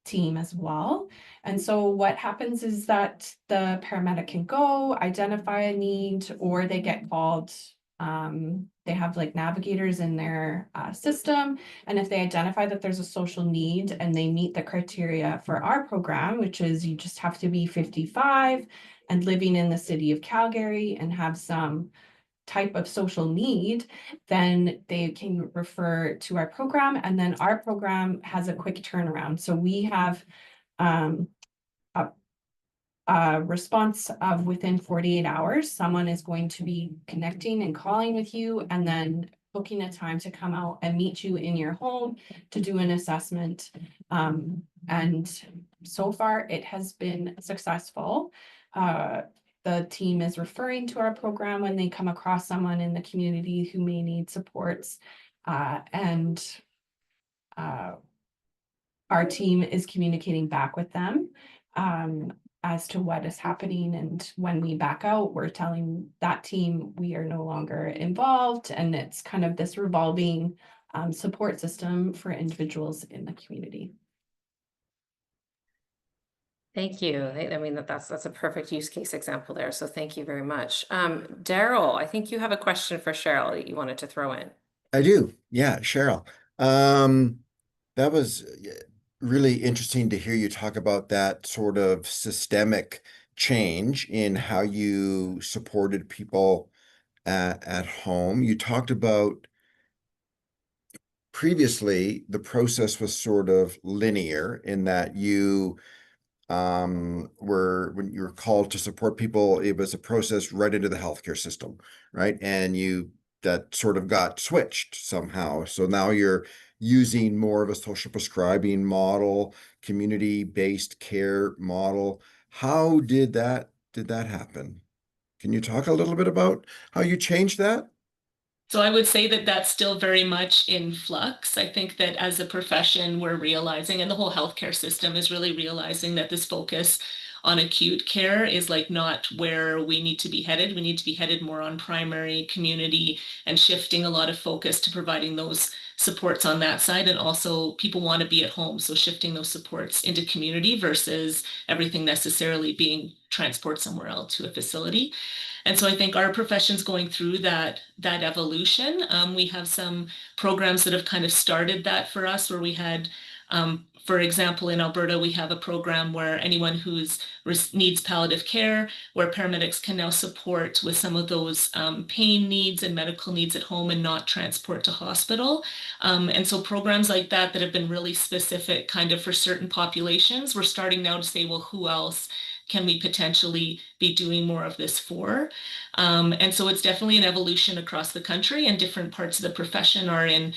S5: team as well. And so what happens is that the paramedic can go identify a need, or they get called. They have navigators in their system. And if they identify that there's a social need and they meet the criteria for our program, which is you just have to be 55 and living in the city of Calgary and have some type of social need, then they can refer to our program, and then our program has a quick turnaround. So we have a response of within 48 hours, someone is going to be connecting and calling with you, and then booking a time to come out and meet you in your home to do an assessment. And so far it has been successful. The team is referring to our program when they come across someone in the community who may need supports. And our team is communicating back with them as to what is happening. And when we back out, we're telling that team we are no longer involved. And it's kind of this revolving support system for individuals in the community.
S2: Thank you. I mean, that's a perfect use case example there. So thank you very much. Daryl, I think you have a question for Cheryl that you wanted to throw in.
S1: I do. Yeah, Cheryl. That was really interesting to hear you talk about that sort of systemic change in how you supported people at home. You talked about previously the process was sort of linear in that you when you were called to support people, it was a process right into the healthcare system, right? And that sort of got switched somehow. So now you're using more of a social prescribing model, community-based care model. How did that did that happen? Can you talk a little bit about how you changed that?
S6: So I would say that that's still very much in flux. I think that as a profession, we're realizing, and the whole healthcare system is really realizing that this focus on acute care is like not where we need to be headed. We need to be headed more on primary community and shifting a lot of focus to providing those supports on that side. And also people want to be at home. So shifting those supports into community versus everything necessarily being transported somewhere else to a facility. And so I think our profession's going through that evolution. We have some programs that have kind of started that for us, where we had, for example, in Alberta, we have a program where anyone who's needs palliative care, where paramedics can now support with some of those pain needs and medical needs at home and not transport to hospital. And so programs like that that have been really specific kind of for certain populations, we're starting now to say, well, who else can we potentially be doing more of this for? And so it's definitely an evolution across the country, and different parts of the profession are in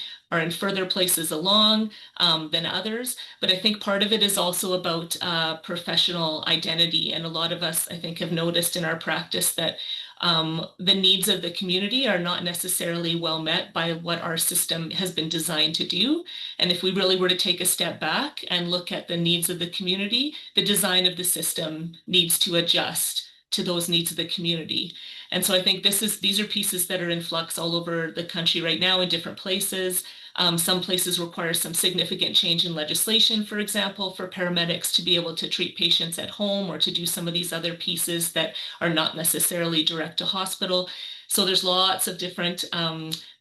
S6: further places along than others. But I think part of it is also about professional identity. And a lot of us, I think, have noticed in our practice that the needs of the community are not necessarily well met by what our system has been designed to do. And if we really were to take a step back and look at the needs of the community, the design of the system needs to adjust to those needs of the community. And so I think these are pieces that are in flux all over the country right now in different places. Some places require some significant change in legislation, for example, for paramedics to be able to treat patients at home or to do some of these other pieces that are not necessarily direct to hospital. So there's lots of different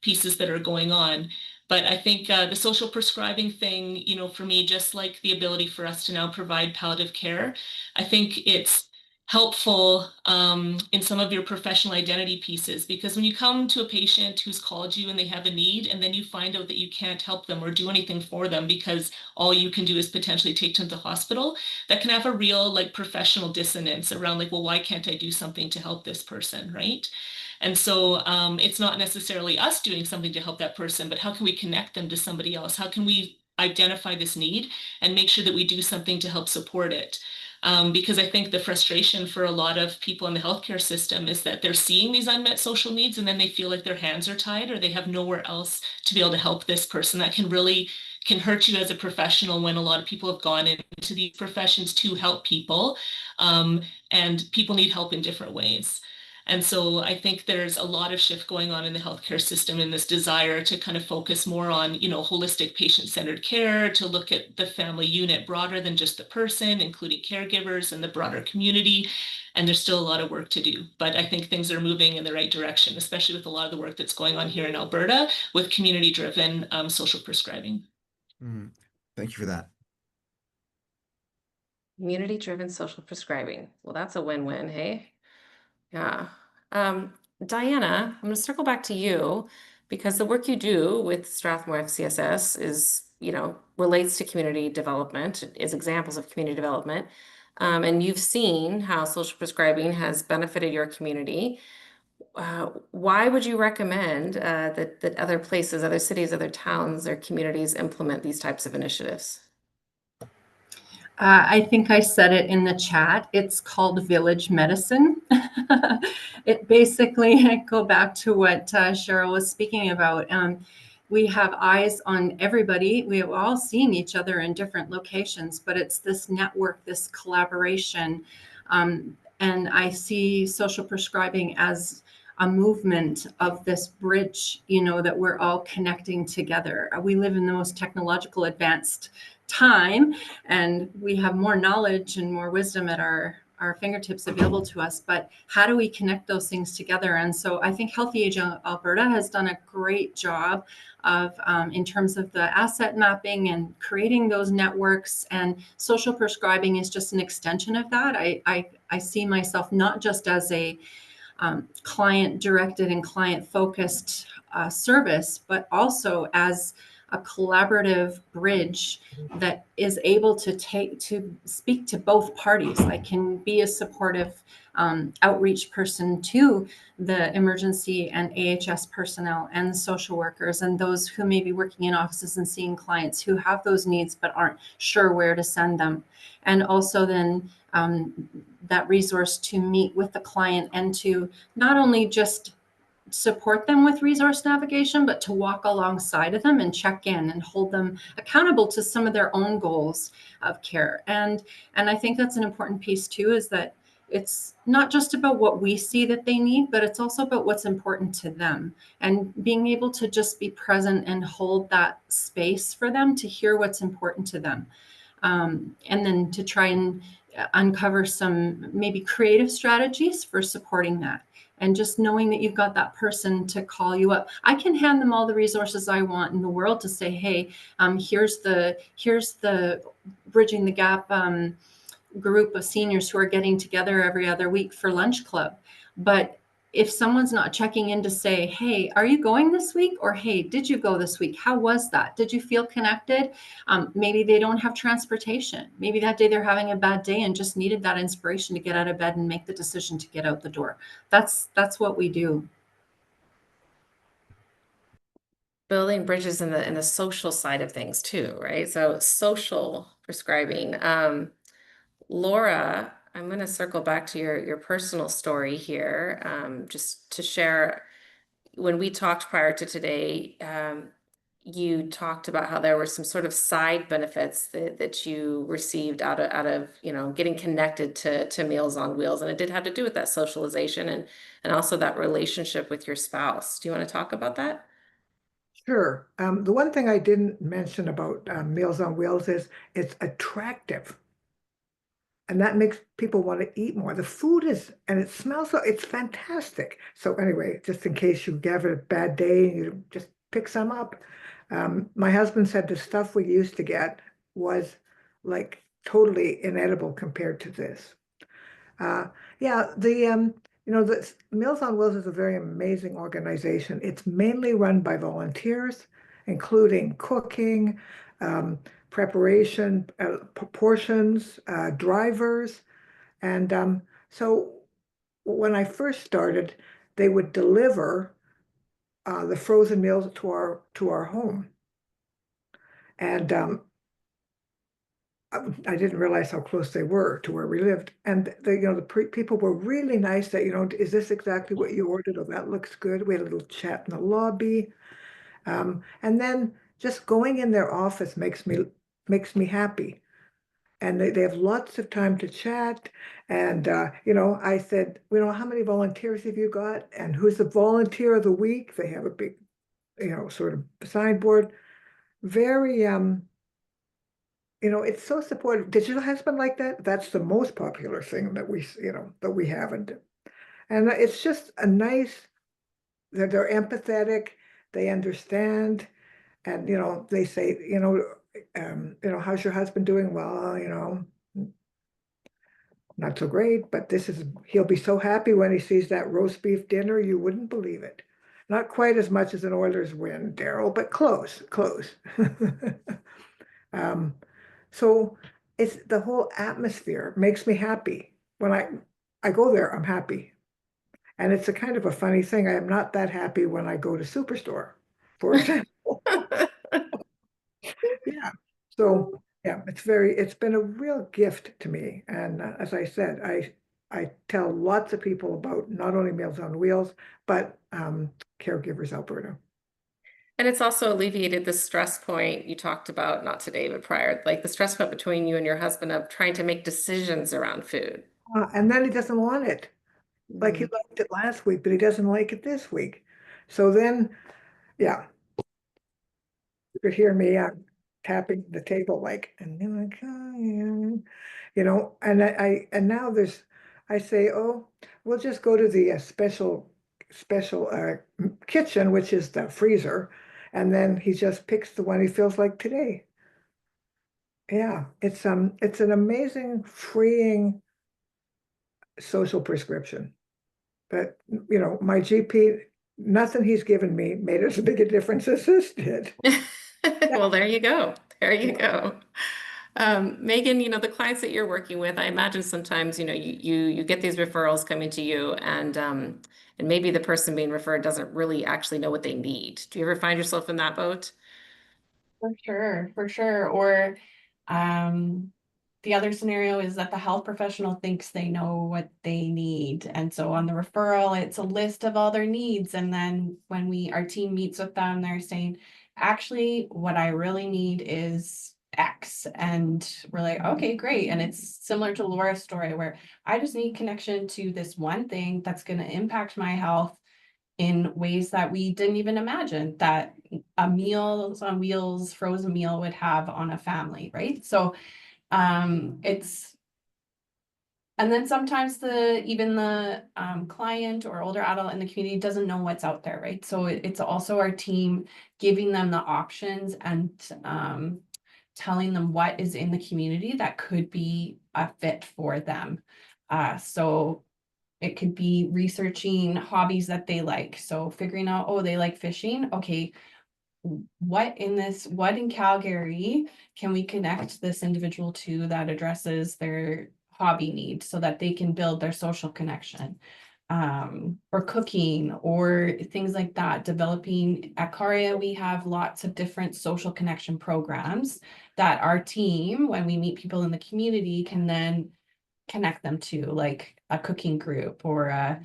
S6: pieces that are going on. But I think the social prescribing thing, you know, for me, just like the ability for us to now provide palliative care, I think it's helpful in some of your professional identity pieces, because when you come to a patient who's called you and they have a need, and then you find out that you can't help them or do anything for them because all you can do is potentially take them to the hospital, that can have a real like professional dissonance around like, well, why can't I do something to help this person, right? And so it's not necessarily us doing something to help that person, but how can we connect them to somebody else? How can we identify this need and make sure that we do something to help support it? Because I think the frustration for a lot of people in the healthcare system is that they're seeing these unmet social needs and then they feel like their hands are tied or they have nowhere else to be able to help this person. That can hurt you as a professional when a lot of people have gone into these professions to help people, and people need help in different ways. And so I think there's a lot of shift going on in the healthcare system in this desire to kind of focus more on, you know, holistic patient-centered care, to look at the family unit broader than just the person, including caregivers and the broader community. And there's still a lot of work to do. But I think things are moving in the right direction, especially with a lot of the work that's going on here in Alberta with community-driven social prescribing.
S1: Thank you for that.
S2: Community-driven social prescribing. Well, that's a win-win, hey? Yeah. Diana, I'm going to circle back to you because the work you do with Strathmore FCSS is, you know, relates to community development, is examples of community development. And you've seen how social prescribing has benefited your community. Why would you recommend that other places, other cities, other towns, or communities implement these types of initiatives?
S4: I think I said it in the chat. It's called village medicine. It basically, I go back to what Cheryl was speaking about. We have eyes on everybody. We have all seen each other in different locations, but it's this network, this collaboration. And I see social prescribing as a movement of this bridge, you know, that we're all connecting together. We live in the most technological advanced time, and we have more knowledge and more wisdom at our fingertips available to us, but how do we connect those things together? And so I think Healthy Age Alberta has done a great job of in terms of the asset mapping and creating those networks, and social prescribing is just an extension of that. I see myself not just as a client directed and client focused service, but also as a collaborative bridge that is able to speak to both parties. I can be a supportive outreach person to the emergency and AHS personnel and social workers and those who may be working in offices and seeing clients who have those needs but aren't sure where to send them. And also then that resource to meet with the client and to not only just support them with resource navigation, but to walk alongside of them and check in and hold them accountable to some of their own goals of care. And I think that's an important piece too, is that it's not just about what we see that they need, but it's also about what's important to them, and being able to just be present and hold that space for them to hear what's important to them. And then to try and uncover some maybe creative strategies for supporting that. And just knowing that you've got that person to call you up. I can hand them all the resources I want in the world to say, hey, here's the Bridging the Gap group of seniors who are getting together every other week for lunch club. But if someone's not checking in to say, hey, are you going this week? Or, hey, did you go this week? How was that? Did you feel connected? Maybe they don't have transportation. Maybe that day they're having a bad day and just needed that inspiration to get out of bed and make the decision to get out the door. That's what we do.
S2: Building bridges in the social side of things too, right? So social prescribing. Laura, I'm going to circle back to your personal story here, just to share. When we talked prior to today, you talked about how there were some sort of side benefits that you received out of getting connected to Meals on Wheels, and it did have to do with that socialization and also that relationship with your spouse. Do you want to talk about that?
S7: Sure. The one thing I didn't mention about Meals on Wheels is it's attractive. And that makes people want to eat more. The food is, and it smells so, it's fantastic. So anyway, just in case you have a bad day, you just pick some up. My husband said the stuff we used to get was like totally inedible compared to this. Yeah, the Meals on Wheels is a very amazing organization. It's mainly run by volunteers, including cooking, preparation, portions, drivers. And so when I first started, they would deliver the frozen meals to our home. And I didn't realize how close they were to where we lived. And the people were really nice that, is this exactly what you ordered? Oh, that looks good. We had a little chat in the lobby. And then just going in their office makes me happy. And they have lots of time to chat. And, I said, how many volunteers have you got? And who's the volunteer of the week? They have a big, sort of signboard. Very, it's so supportive. Did your husband like that? That's the most popular thing that we haven't. And it's just a nice, they're empathetic, they understand, and, they say, how's your husband doing? Well, not so great, but he'll be so happy when he sees that roast beef dinner, you wouldn't believe it. Not quite as much as an Oilers win, Daryl, but close. So it's the whole atmosphere makes me happy. When I go there, I'm happy. And it's a kind of a funny thing. I am not that happy when I go to Superstore, for example. Yeah. So yeah, it's been a real gift to me. And as I said, I tell lots of people about not only Meals on Wheels, but Caregivers Alberta.
S2: And it's also alleviated the stress point you talked about, not today, but prior, like the stress point between you and your husband of trying to make decisions around food.
S7: And then he doesn't want it. Like he liked it last week, but he doesn't like it this week. So then, yeah, you could hear me tapping the table and then like, oh, yeah. And now I say, oh, we'll just go to the special kitchen, which is the freezer, and then he just picks the one he feels like today. Yeah, it's an amazing, freeing social prescription. But my GP, nothing he's given me made as big a difference as this did.
S2: Well, there you go. There you go. Megan, the clients that you're working with, I imagine sometimes, you get these referrals coming to you and maybe the person being referred doesn't really actually know what they need. Do you ever find yourself in that boat?
S5: For sure, for sure. Or the other scenario is that the health professional thinks they know what they need. And so on the referral, it's a list of all their needs. And then when our team meets with them, they're saying, actually, what I really need is X. And we're like, okay, great. And it's similar to Laura's story where I just need connection to this one thing that's going to impact my health in ways that we didn't even imagine that a Meals on Wheels frozen meal would have on a family, right? So it's and then sometimes even the client or older adult in the community doesn't know what's out there, right? So it's also our team giving them the options and telling them what is in the community that could be a fit for them. So it could be researching hobbies that they like. So figuring out, oh, they like fishing. Okay, what in Calgary can we connect this individual to that addresses their hobby need so that they can build their social connection? Or cooking or things like that. Developing at CARE, we have lots of different social connection programs that our team, when we meet people in the community, can then connect them to, like a cooking group or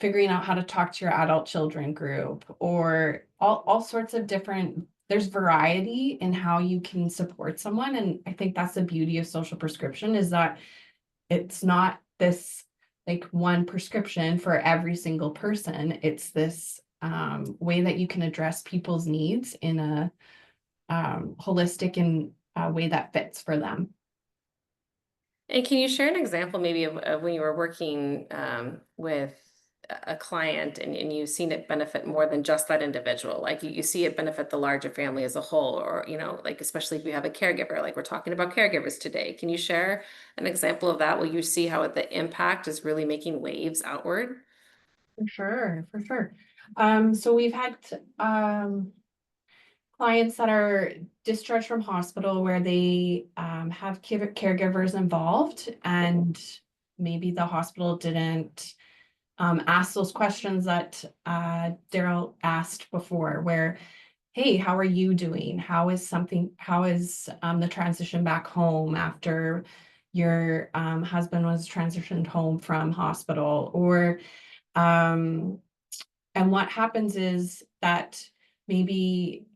S5: figuring out how to talk to your adult children group or all sorts of different. There's variety in how you can support someone. And I think that's the beauty of social prescription is that it's not this like one prescription for every single person. It's this way that you can address people's needs in a holistic and way that fits for them.
S2: And can you share an example maybe of when you were working with a client and you've seen it benefit more than just that individual? Like you see it benefit the larger family as a whole, or, like especially if you have a caregiver, like we're talking about caregivers today. Can you share an example of that where you see how the impact is really making waves outward?
S5: For sure, for sure. So we've had clients that are discharged from hospital where they have caregivers involved, and maybe the hospital didn't ask those questions that Daryl asked before, where, hey, how are you doing? How is the transition back home after your husband was transitioned home from hospital? Or and what happens is that maybe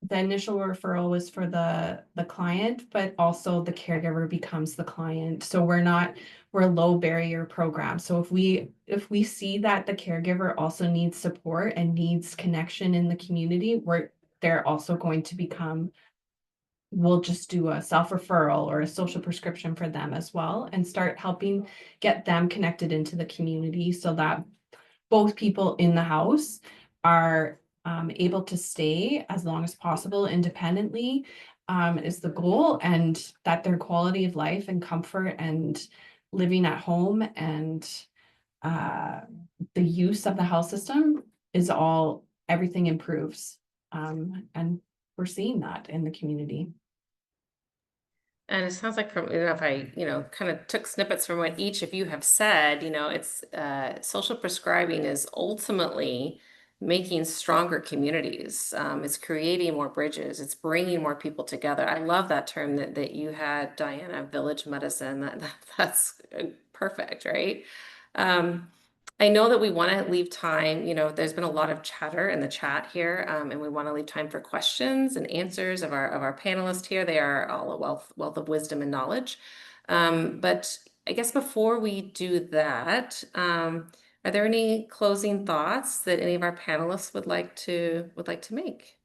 S5: the initial referral was for the client, but also the caregiver becomes the client. So we're a low barrier program. So if we see that the caregiver also needs support and needs connection in the community, they're also going to we'll just do a self-referral or a social prescription for them as well and start helping get them connected into the community so that both people in the house are able to stay as long as possible independently is the goal, and that their quality of life and comfort and living at home and the use of the health system is everything improves. And we're seeing that in the community.
S2: And it sounds like from, if I, kind of took snippets from what each of you have said, it's social prescribing is ultimately making stronger communities. It's creating more bridges. It's bringing more people together. I love that term that you had, Diana, village medicine. That's perfect, right? I know that we want to leave time, there's been a lot of chatter in the chat here, and we want to leave time for questions and answers of our panelists here. They are all a wealth of wisdom and knowledge. But I guess before we do that, are there any closing thoughts that any of our panelists would like to make?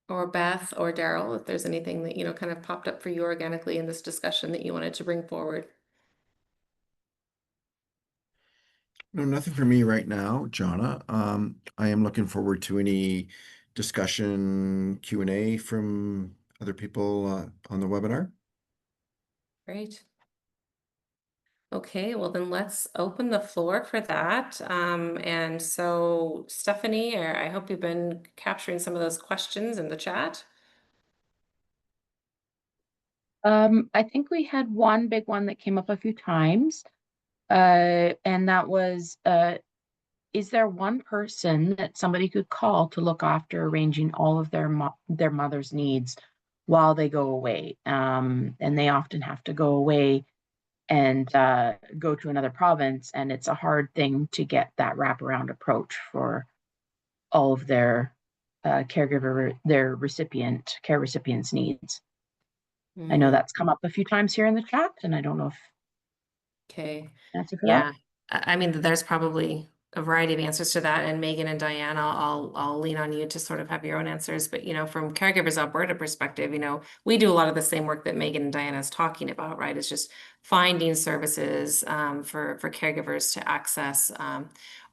S2: Or Beth or Daryl, if there's anything that, kind of popped up for you organically in this discussion that you wanted to bring forward.
S1: No, nothing for me right now, Jonna. I am looking forward to any discussion Q&A from other people on the webinar.
S2: Great. Okay, well then let's open the floor for that. And so Stephanie, or I hope you've been capturing some of those questions in the chat.
S3: I think we had one big one that came up a few times, and that was, is there one person that somebody could call to look after arranging all of their mother's needs while they go away? And they often have to go away and go to another province, and it's a hard thing to get that wraparound approach for all of their their care recipients' needs. I know that's come up a few times here in the chat, and I don't know if
S2: Okay.
S3: answer for that.
S2: Yeah. I mean, there's probably a variety of answers to that. And Megan and Diane, I'll lean on you to sort of have your own answers. But, from Caregivers Alberta perspective, we do a lot of the same work that Megan and Diana is talking about, right? It's just finding services for caregivers to access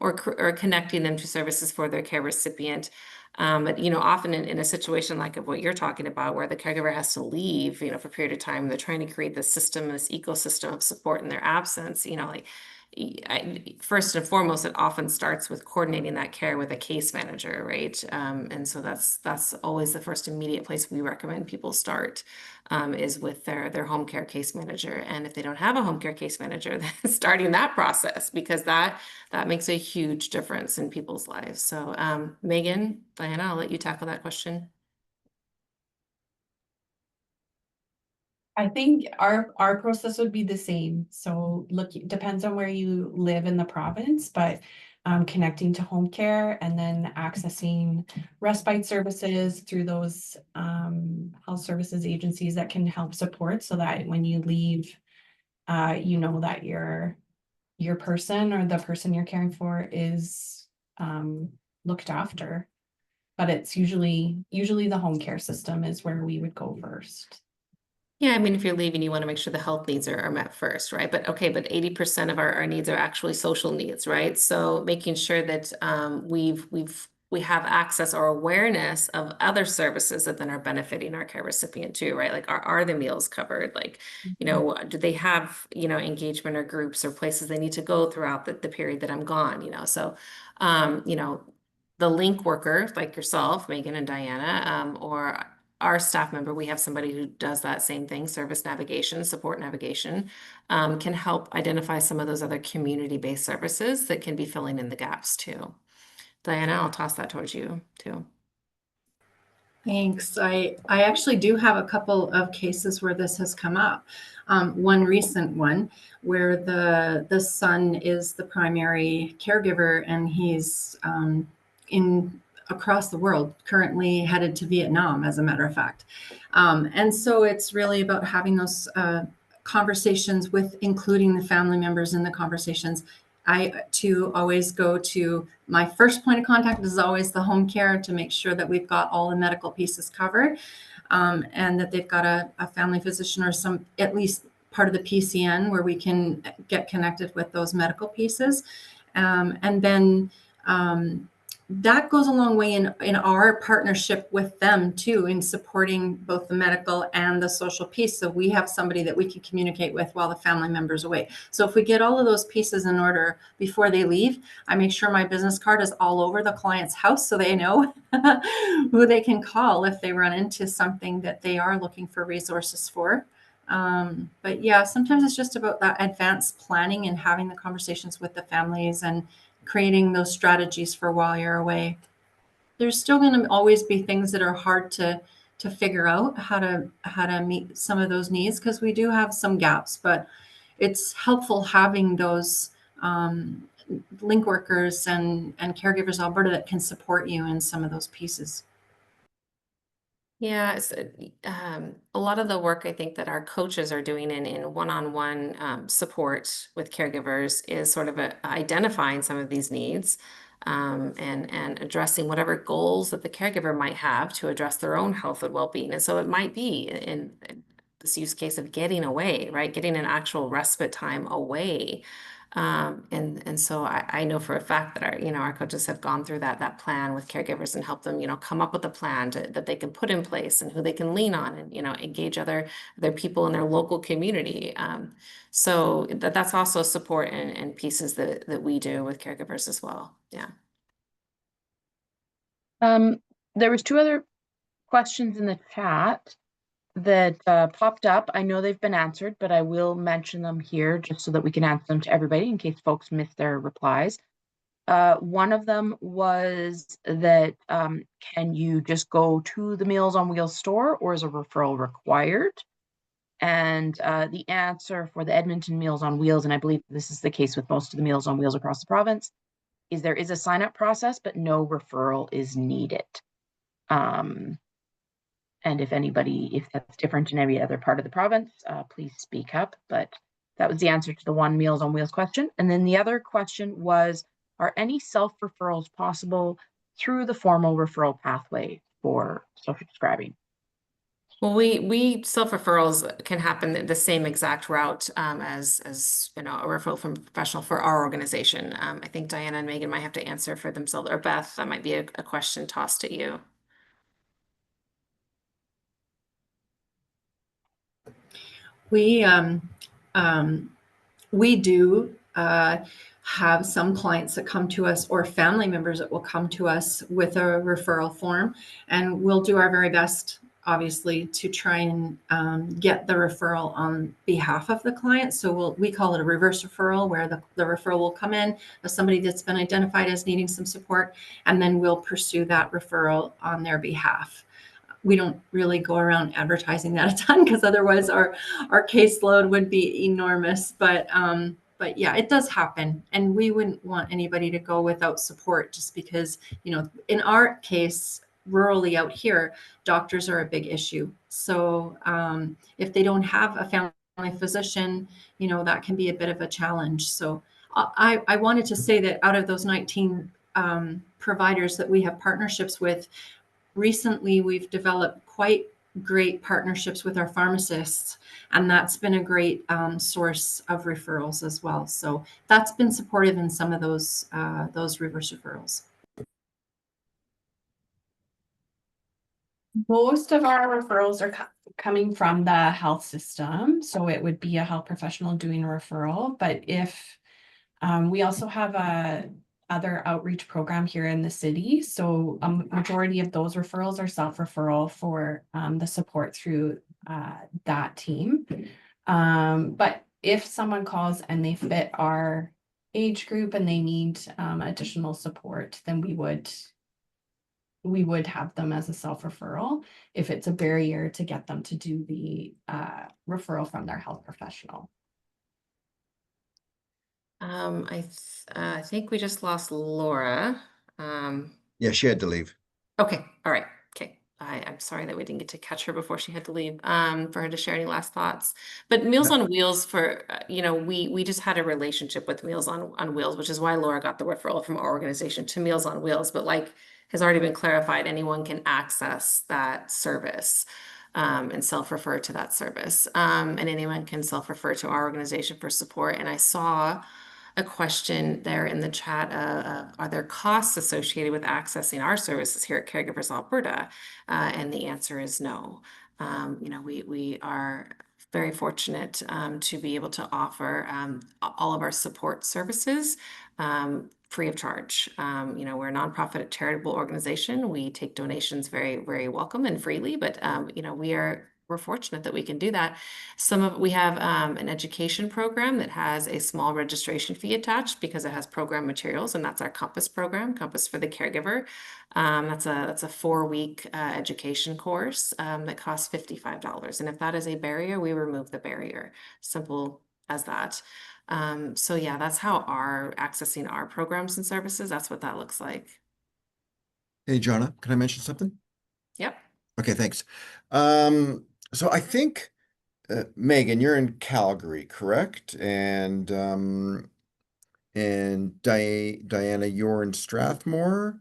S2: or connecting them to services for their care recipient. But, often in a situation like what you're talking about, where the caregiver has to leave, for a period of time, they're trying to create this system, this ecosystem of support in their absence, like first and foremost, it often starts with coordinating that care with a case manager, right? And so that's always the first immediate place we recommend people start, is with their home care case manager. And if they don't have a home care case manager, then starting that process, because that makes a huge difference in people's lives. So Megan, Diana, I'll let you tackle that question.
S5: I think our process would be the same. So look, it depends on where you live in the province, but connecting to home care and then accessing respite services through those health services agencies that can help support, so that when you leave, you know that your person or the person you're caring for is looked after. But it's usually the home care system is where we would go first.
S2: Yeah, I mean, if you're leaving, you want to make sure the health needs are met first, right? But 80% of our needs are actually social needs, right? So making sure that we have access or awareness of other services that then are benefiting our care recipient too, right? Like are the meals covered? Like, do they have, engagement or groups or places they need to go throughout the period that I'm gone, So the link worker like yourself, Megan and Diana, or our staff member, we have somebody who does that same thing, service navigation, support navigation, can help identify some of those other community-based services that can be filling in the gaps too. Diana, I'll toss that towards you too.
S4: Thanks. I actually do have a couple of cases where this has come up. One recent one where the son is the primary caregiver, and he's in across the world, currently headed to Vietnam, as a matter of fact. And so it's really about having those conversations with including the family members in the conversations. I to always go to my first point of contact is always the home care, to make sure that we've got all the medical pieces covered, and that they've got a family physician or some, at least part of the PCN, where we can get connected with those medical pieces. And then that goes a long way in our partnership with them too, in supporting both the medical and the social piece. So we have somebody that we can communicate with while the family member's away. So if we get all of those pieces in order before they leave, I make sure my business card is all over the client's house, so they know who they can call if they run into something that they are looking for resources for. But yeah, sometimes it's just about that advanced planning and having the conversations with the families and creating those strategies for while you're away. There's still going to always be things that are hard to figure out how to meet some of those needs, because we do have some gaps, but it's helpful having those link workers and Caregivers Alberta that can support you in some of those pieces.
S2: Yeah, a lot of the work I think that our coaches are doing in one-on-one support with caregivers is sort of identifying some of these needs, and addressing whatever goals that the caregiver might have to address their own health and well-being. And so it might be in this use case of getting away, right? Getting an actual respite time away. And so I know for a fact that our coaches have gone through that plan with caregivers and helped them, come up with a plan that they can put in place and who they can lean on and, engage other people in their local community. So that's also support and pieces that we do with caregivers as well. Yeah.
S3: There was 2 other questions in the chat that popped up. I know they've been answered, but I will mention them here just so that we can answer them to everybody in case folks miss their replies. One of them was that can you just go to the Meals on Wheels store, or is a referral required? And the answer for the Edmonton Meals on Wheels, and I believe this is the case with most of the Meals on Wheels across the province, is there is a sign-up process, but no referral is needed. And if that's different in every other part of the province, please speak up. But that was the answer to the one Meals on Wheels question. And then the other question was, are any self-referrals possible through the formal referral pathway for social prescribing?
S2: Well, we self-referrals can happen the same exact route as a referral from a professional for our organization. I think Diana and Megan might have to answer for themselves, or Beth, that might be a question tossed at you.
S4: We do have some clients that come to us, or family members that will come to us with a referral form, and we'll do our very best, obviously, to try and get the referral on behalf of the client. So we call it a reverse referral, where the referral will come in as somebody that's been identified as needing some support, and then we'll pursue that referral on their behalf. We don't really go around advertising that a ton, because otherwise our caseload would be enormous. But yeah, it does happen, and we wouldn't want anybody to go without support just because, in our case, rurally out here, doctors are a big issue. So if they don't have a family physician, that can be a bit of a challenge. So I wanted to say that out of those 19 providers that we have partnerships with, recently we've developed quite great partnerships with our pharmacists, and that's been a great source of referrals as well. So that's been supportive in some of those reverse referrals.
S5: Most of our referrals are coming from the health system, so it would be a health professional doing a referral. But if we also have a other outreach program here in the city, so a majority of those referrals are self-referral for the support through that team. But if someone calls and they fit our age group and they need additional support, then we would have them as a self-referral if it's a barrier to get them to do the referral from their health professional.
S2: I think we just lost Laura.
S1: Yeah, she had to leave.
S2: Okay, all right. Okay. I'm sorry that we didn't get to catch her before she had to leave, for her to share any last thoughts. But Meals on Wheels we just had a relationship with Meals on Wheels, which is why Laura got the referral from our organization to Meals on Wheels. But like has already been clarified, anyone can access that service and self-refer to that service. And anyone can self-refer to our organization for support. And I saw a question there in the chat are there costs associated with accessing our services here at Caregivers Alberta? And the answer is no. We are very fortunate to be able to offer all of our support services free of charge. We're a nonprofit charitable organization. We take donations very, very welcome and freely, but we're fortunate that we can do that. We have an education program that has a small registration fee attached because it has program materials, and that's our Compass program, Compass for the Caregiver. That's a 4-week education course that costs $55. And if that is a barrier, we remove the barrier. Simple as that. So yeah, that's how accessing our programs and services, that's what that looks like.
S1: Hey, Jonna, can I mention something?
S2: Yep.
S1: Okay, thanks. So I think, Megan, you're in Calgary, correct? And Diana, you're in Strathmore?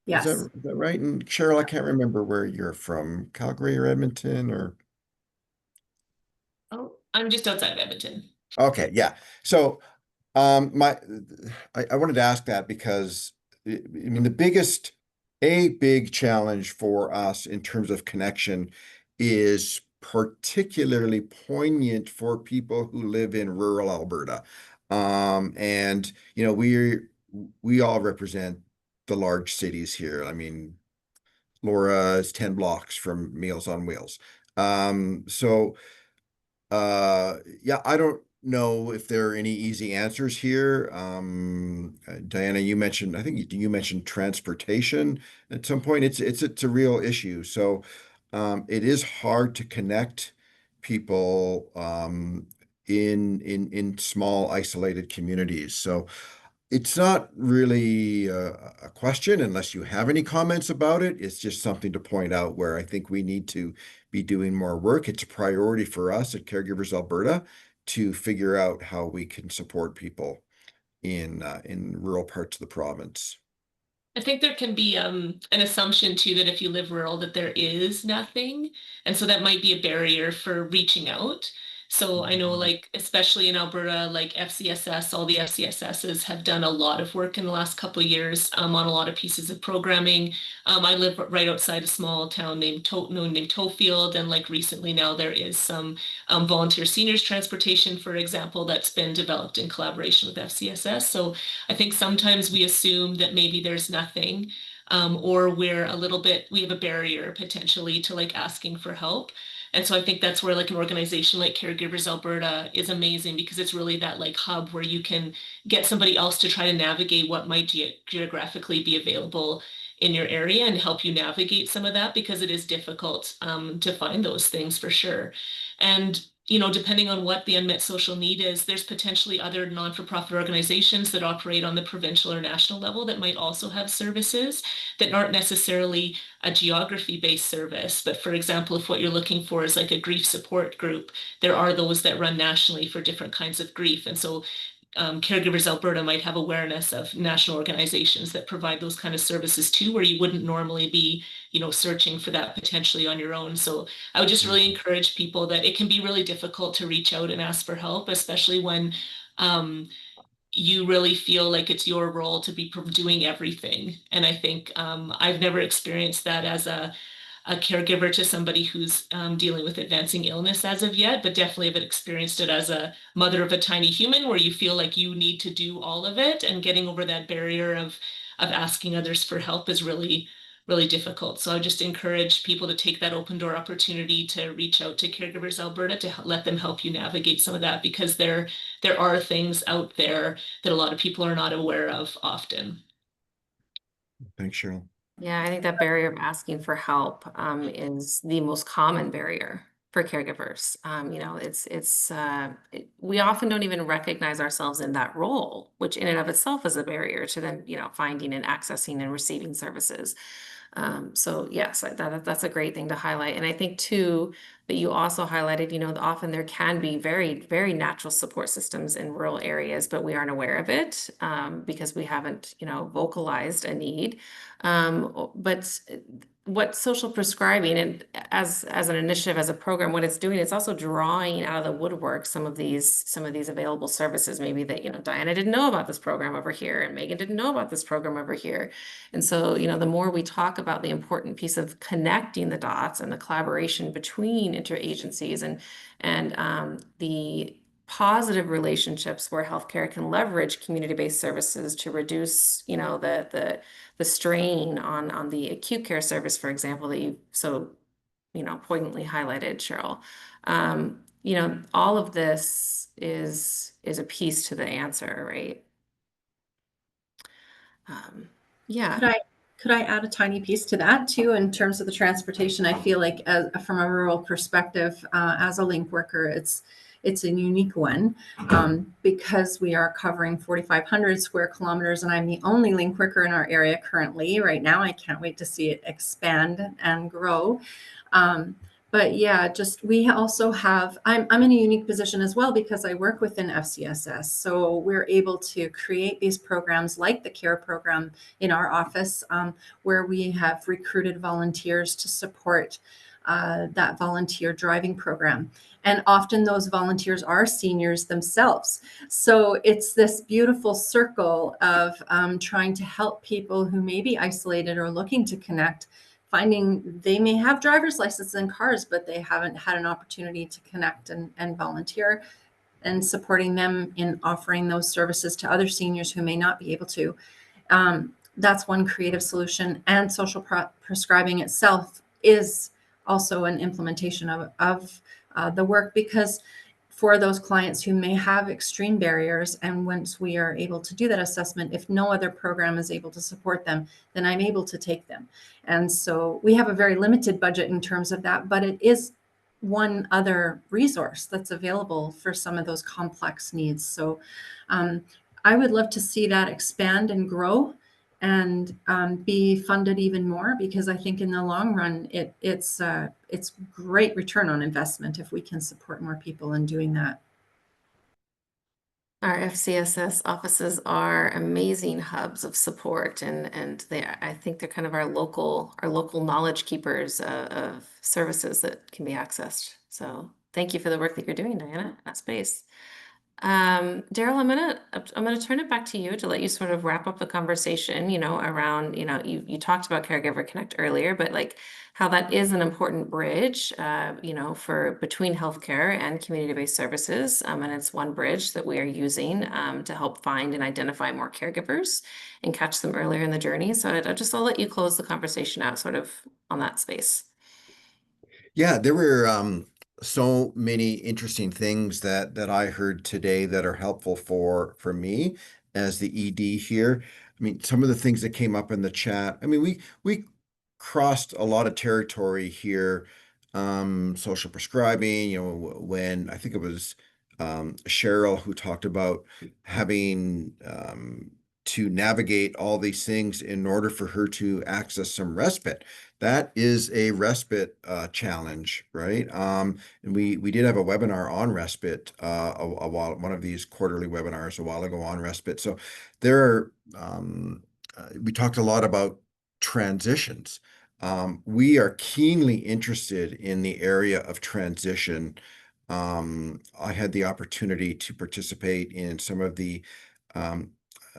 S4: Yes.
S1: Is that right? And Cheryl, I can't remember where you're from, Calgary or Edmonton or?
S6: Oh, I'm just outside of Edmonton.
S1: Okay, yeah. So My, I wanted to ask that because I mean, a big challenge for us in terms of connection is particularly poignant for people who live in rural Alberta. And you know, we all represent the large cities here. I mean, Laura is 10 blocks from Meals on Wheels. So yeah, I don't know if there are any easy answers here. Diana, you mentioned, I think you mentioned transportation at some point. It's a real issue. So it is hard to connect people in small isolated communities. So it's not really a question unless you have any comments about it. It's just something to point out where I think we need to be doing more work. It's a priority for us at Caregivers Alberta to figure out how we can support people in rural parts of the province.
S6: I think there can be an assumption too that if you live rural that there is nothing, and so that might be a barrier for reaching out. So I know, like especially in Alberta, like FCSS, all the FCSSs have done a lot of work in the last couple of years on a lot of pieces of programming. I live right outside a small town named Tofield, and like recently now there is some volunteer seniors transportation, for example, that's been developed in collaboration with FCSS. So I think sometimes we assume that maybe there's nothing, or we have a barrier potentially to like asking for help. And so I think that's where like an organization like Caregivers Alberta is amazing because it's really that like hub where you can get somebody else to try to navigate what might geographically be available in your area and help you navigate some of that because it is difficult to find those things for sure. And depending on what the unmet social need is, there's potentially other non-for-profit organizations that operate on the provincial or national level that might also have services that aren't necessarily a geography-based service. But for example, if what you're looking for is like a grief support group, there are those that run nationally for different kinds of grief. And so Caregivers Alberta might have awareness of national organizations that provide those kind of services too, where you wouldn't normally be, searching for that potentially on your own. So I would just really encourage people that it can be really difficult to reach out and ask for help, especially when you really feel like it's your role to be doing everything. And I think I've never experienced that as a caregiver to somebody who's dealing with advancing illness as of yet, but definitely have experienced it as a mother of a tiny human where you feel like you need to do all of it, and getting over that barrier of asking others for help is really, really difficult. So I just encourage people to take that open door opportunity to reach out to Caregivers Alberta to let them help you navigate some of that because there are things out there that a lot of people are not aware of often.
S1: Thanks, Cheryl.
S2: Yeah, I think that barrier of asking for help is the most common barrier for caregivers. We often don't even recognize ourselves in that role, which in and of itself is a barrier to then, finding and accessing and receiving services. So yes, that's a great thing to highlight. And I think too, that you also highlighted, often there can be very, very natural support systems in rural areas, but we aren't aware of it because we haven't, vocalized a need. But what social prescribing and as an initiative, as a program, what it's doing, it's also drawing out of the woodwork some of these available services, maybe that, Diana didn't know about this program over here, and Megan didn't know about this program over here. And so, the more we talk about the important piece of connecting the dots and the collaboration between interagencies and the positive relationships where healthcare can leverage community-based services to reduce, the strain on the acute care service, for example, that you so, poignantly highlighted, Cheryl. All of this is a piece to the answer, right? Yeah.
S4: Could I add a tiny piece to that too, in terms of the transportation? I feel like from a rural perspective, as a link worker, it's a unique one because we are covering 4,500 square kilometers, and I'm the only link worker in our area currently right now. I can't wait to see it expand and grow. But yeah, we also have, I'm in a unique position as well because I work within FCSS. So we're able to create these programs like the CARE program in our office where we have recruited volunteers to support that volunteer driving program. And often those volunteers are seniors themselves. So it's this beautiful circle of trying to help people who may be isolated or looking to connect, finding they may have driver's licenses and cars, but they haven't had an opportunity to connect and volunteer, and supporting them in offering those services to other seniors who may not be able to. That's one creative solution. And social prescribing itself is also an implementation of the work, because for those clients who may have extreme barriers, and once we are able to do that assessment, if no other program is able to support them, then I'm able to take them. And so we have a very limited budget in terms of that, but it is one other resource that's available for some of those complex needs. So I would love to see that expand and grow and be funded even more, because I think in the long run, it's great return on investment if we can support more people in doing that.
S2: Our FCSS offices are amazing hubs of support, and I think they're kind of our local knowledge keepers of services that can be accessed. So thank you for the work that you're doing, Diana, in that space. Daryl, I'm gonna turn it back to you to let you sort of wrap up the conversation, around, you talked about Caregiver Connect earlier, but like how that is an important bridge, for between healthcare and community-based services. And it's one bridge that we are using to help find and identify more caregivers and catch them earlier in the journey. So I'll let you close the conversation out sort of on that space.
S1: Yeah, there were so many interesting things that I heard today that are helpful for me as the ED here. I mean, some of the things that came up in the chat. I mean, we crossed a lot of territory here. Social prescribing, when I think it was Cheryl who talked about having to navigate all these things in order for her to access some respite. That is a respite challenge, right? And we did have a webinar on respite a while, one of these quarterly webinars a while ago on respite. So there are, we talked a lot about transitions. We are keenly interested in the area of transition. I had the opportunity to participate in some of the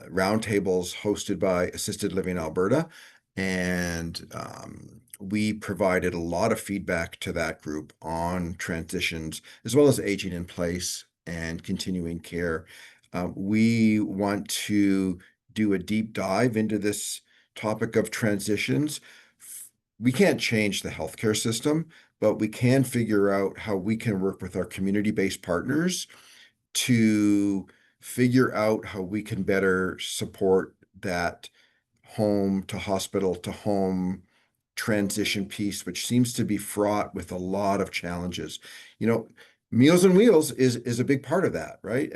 S1: roundtables hosted by Assisted Living Alberta, and we provided a lot of feedback to that group on transitions, as well as aging in place and continuing care. We want to do a deep dive into this topic of transitions. We can't change the healthcare system, but we can figure out how we can work with our community-based partners to figure out how we can better support that home to hospital to home transition piece, which seems to be fraught with a lot of challenges. Meals on Wheels is a big part of that, right?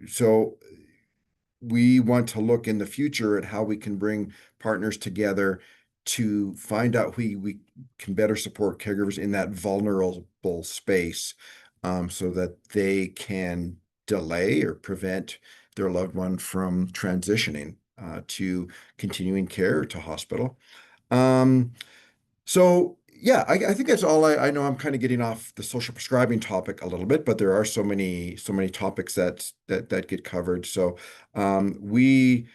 S1: So we want to look in the future at how we can bring partners together to find out how we can better support caregivers in that vulnerable space, so that they can delay or prevent their loved one from transitioning to continuing care to hospital. So yeah, I think that's all. I know I'm kind of getting off the social prescribing topic a little bit, but there are so many topics that get covered. So we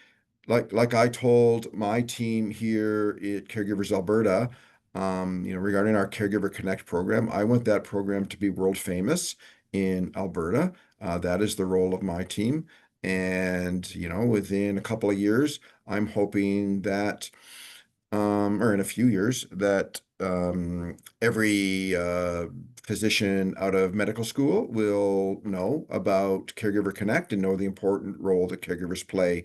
S1: like I told my team here at Caregivers Alberta, regarding our Caregiver Connect program, I want that program to be world famous in Alberta. That is the role of my team. And, within a couple of years, I'm hoping that, or in a few years, that every physician out of medical school will know about Caregiver Connect and know the important role that caregivers play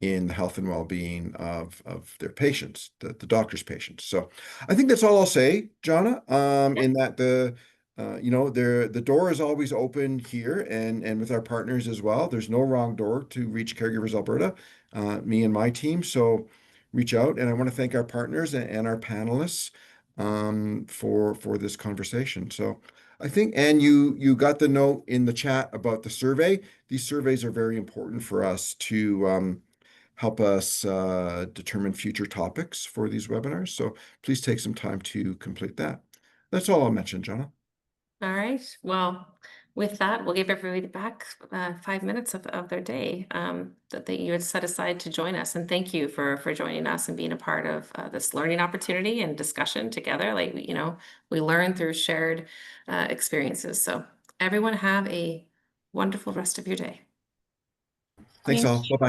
S1: in the health and well-being of their patients, the doctor's patients. So I think that's all I'll say, Jonna, in that the door is always open here and with our partners as well. There's no wrong door to reach Caregivers Alberta, me and my team. So reach out, and I want to thank our partners and our panelists for this conversation. So I think, and you got the note in the chat about the survey. These surveys are very important for us to help us determine future topics for these webinars. So please take some time to complete that. That's all I'll mention, Jonna.
S2: All right. Well, with that, we'll give everybody back 5 minutes of their day that you had set aside to join us. And thank you for joining us and being a part of this learning opportunity and discussion together. Like, we learn through shared experiences. So everyone have a wonderful rest of your day.
S1: Thanks all. Bye-bye.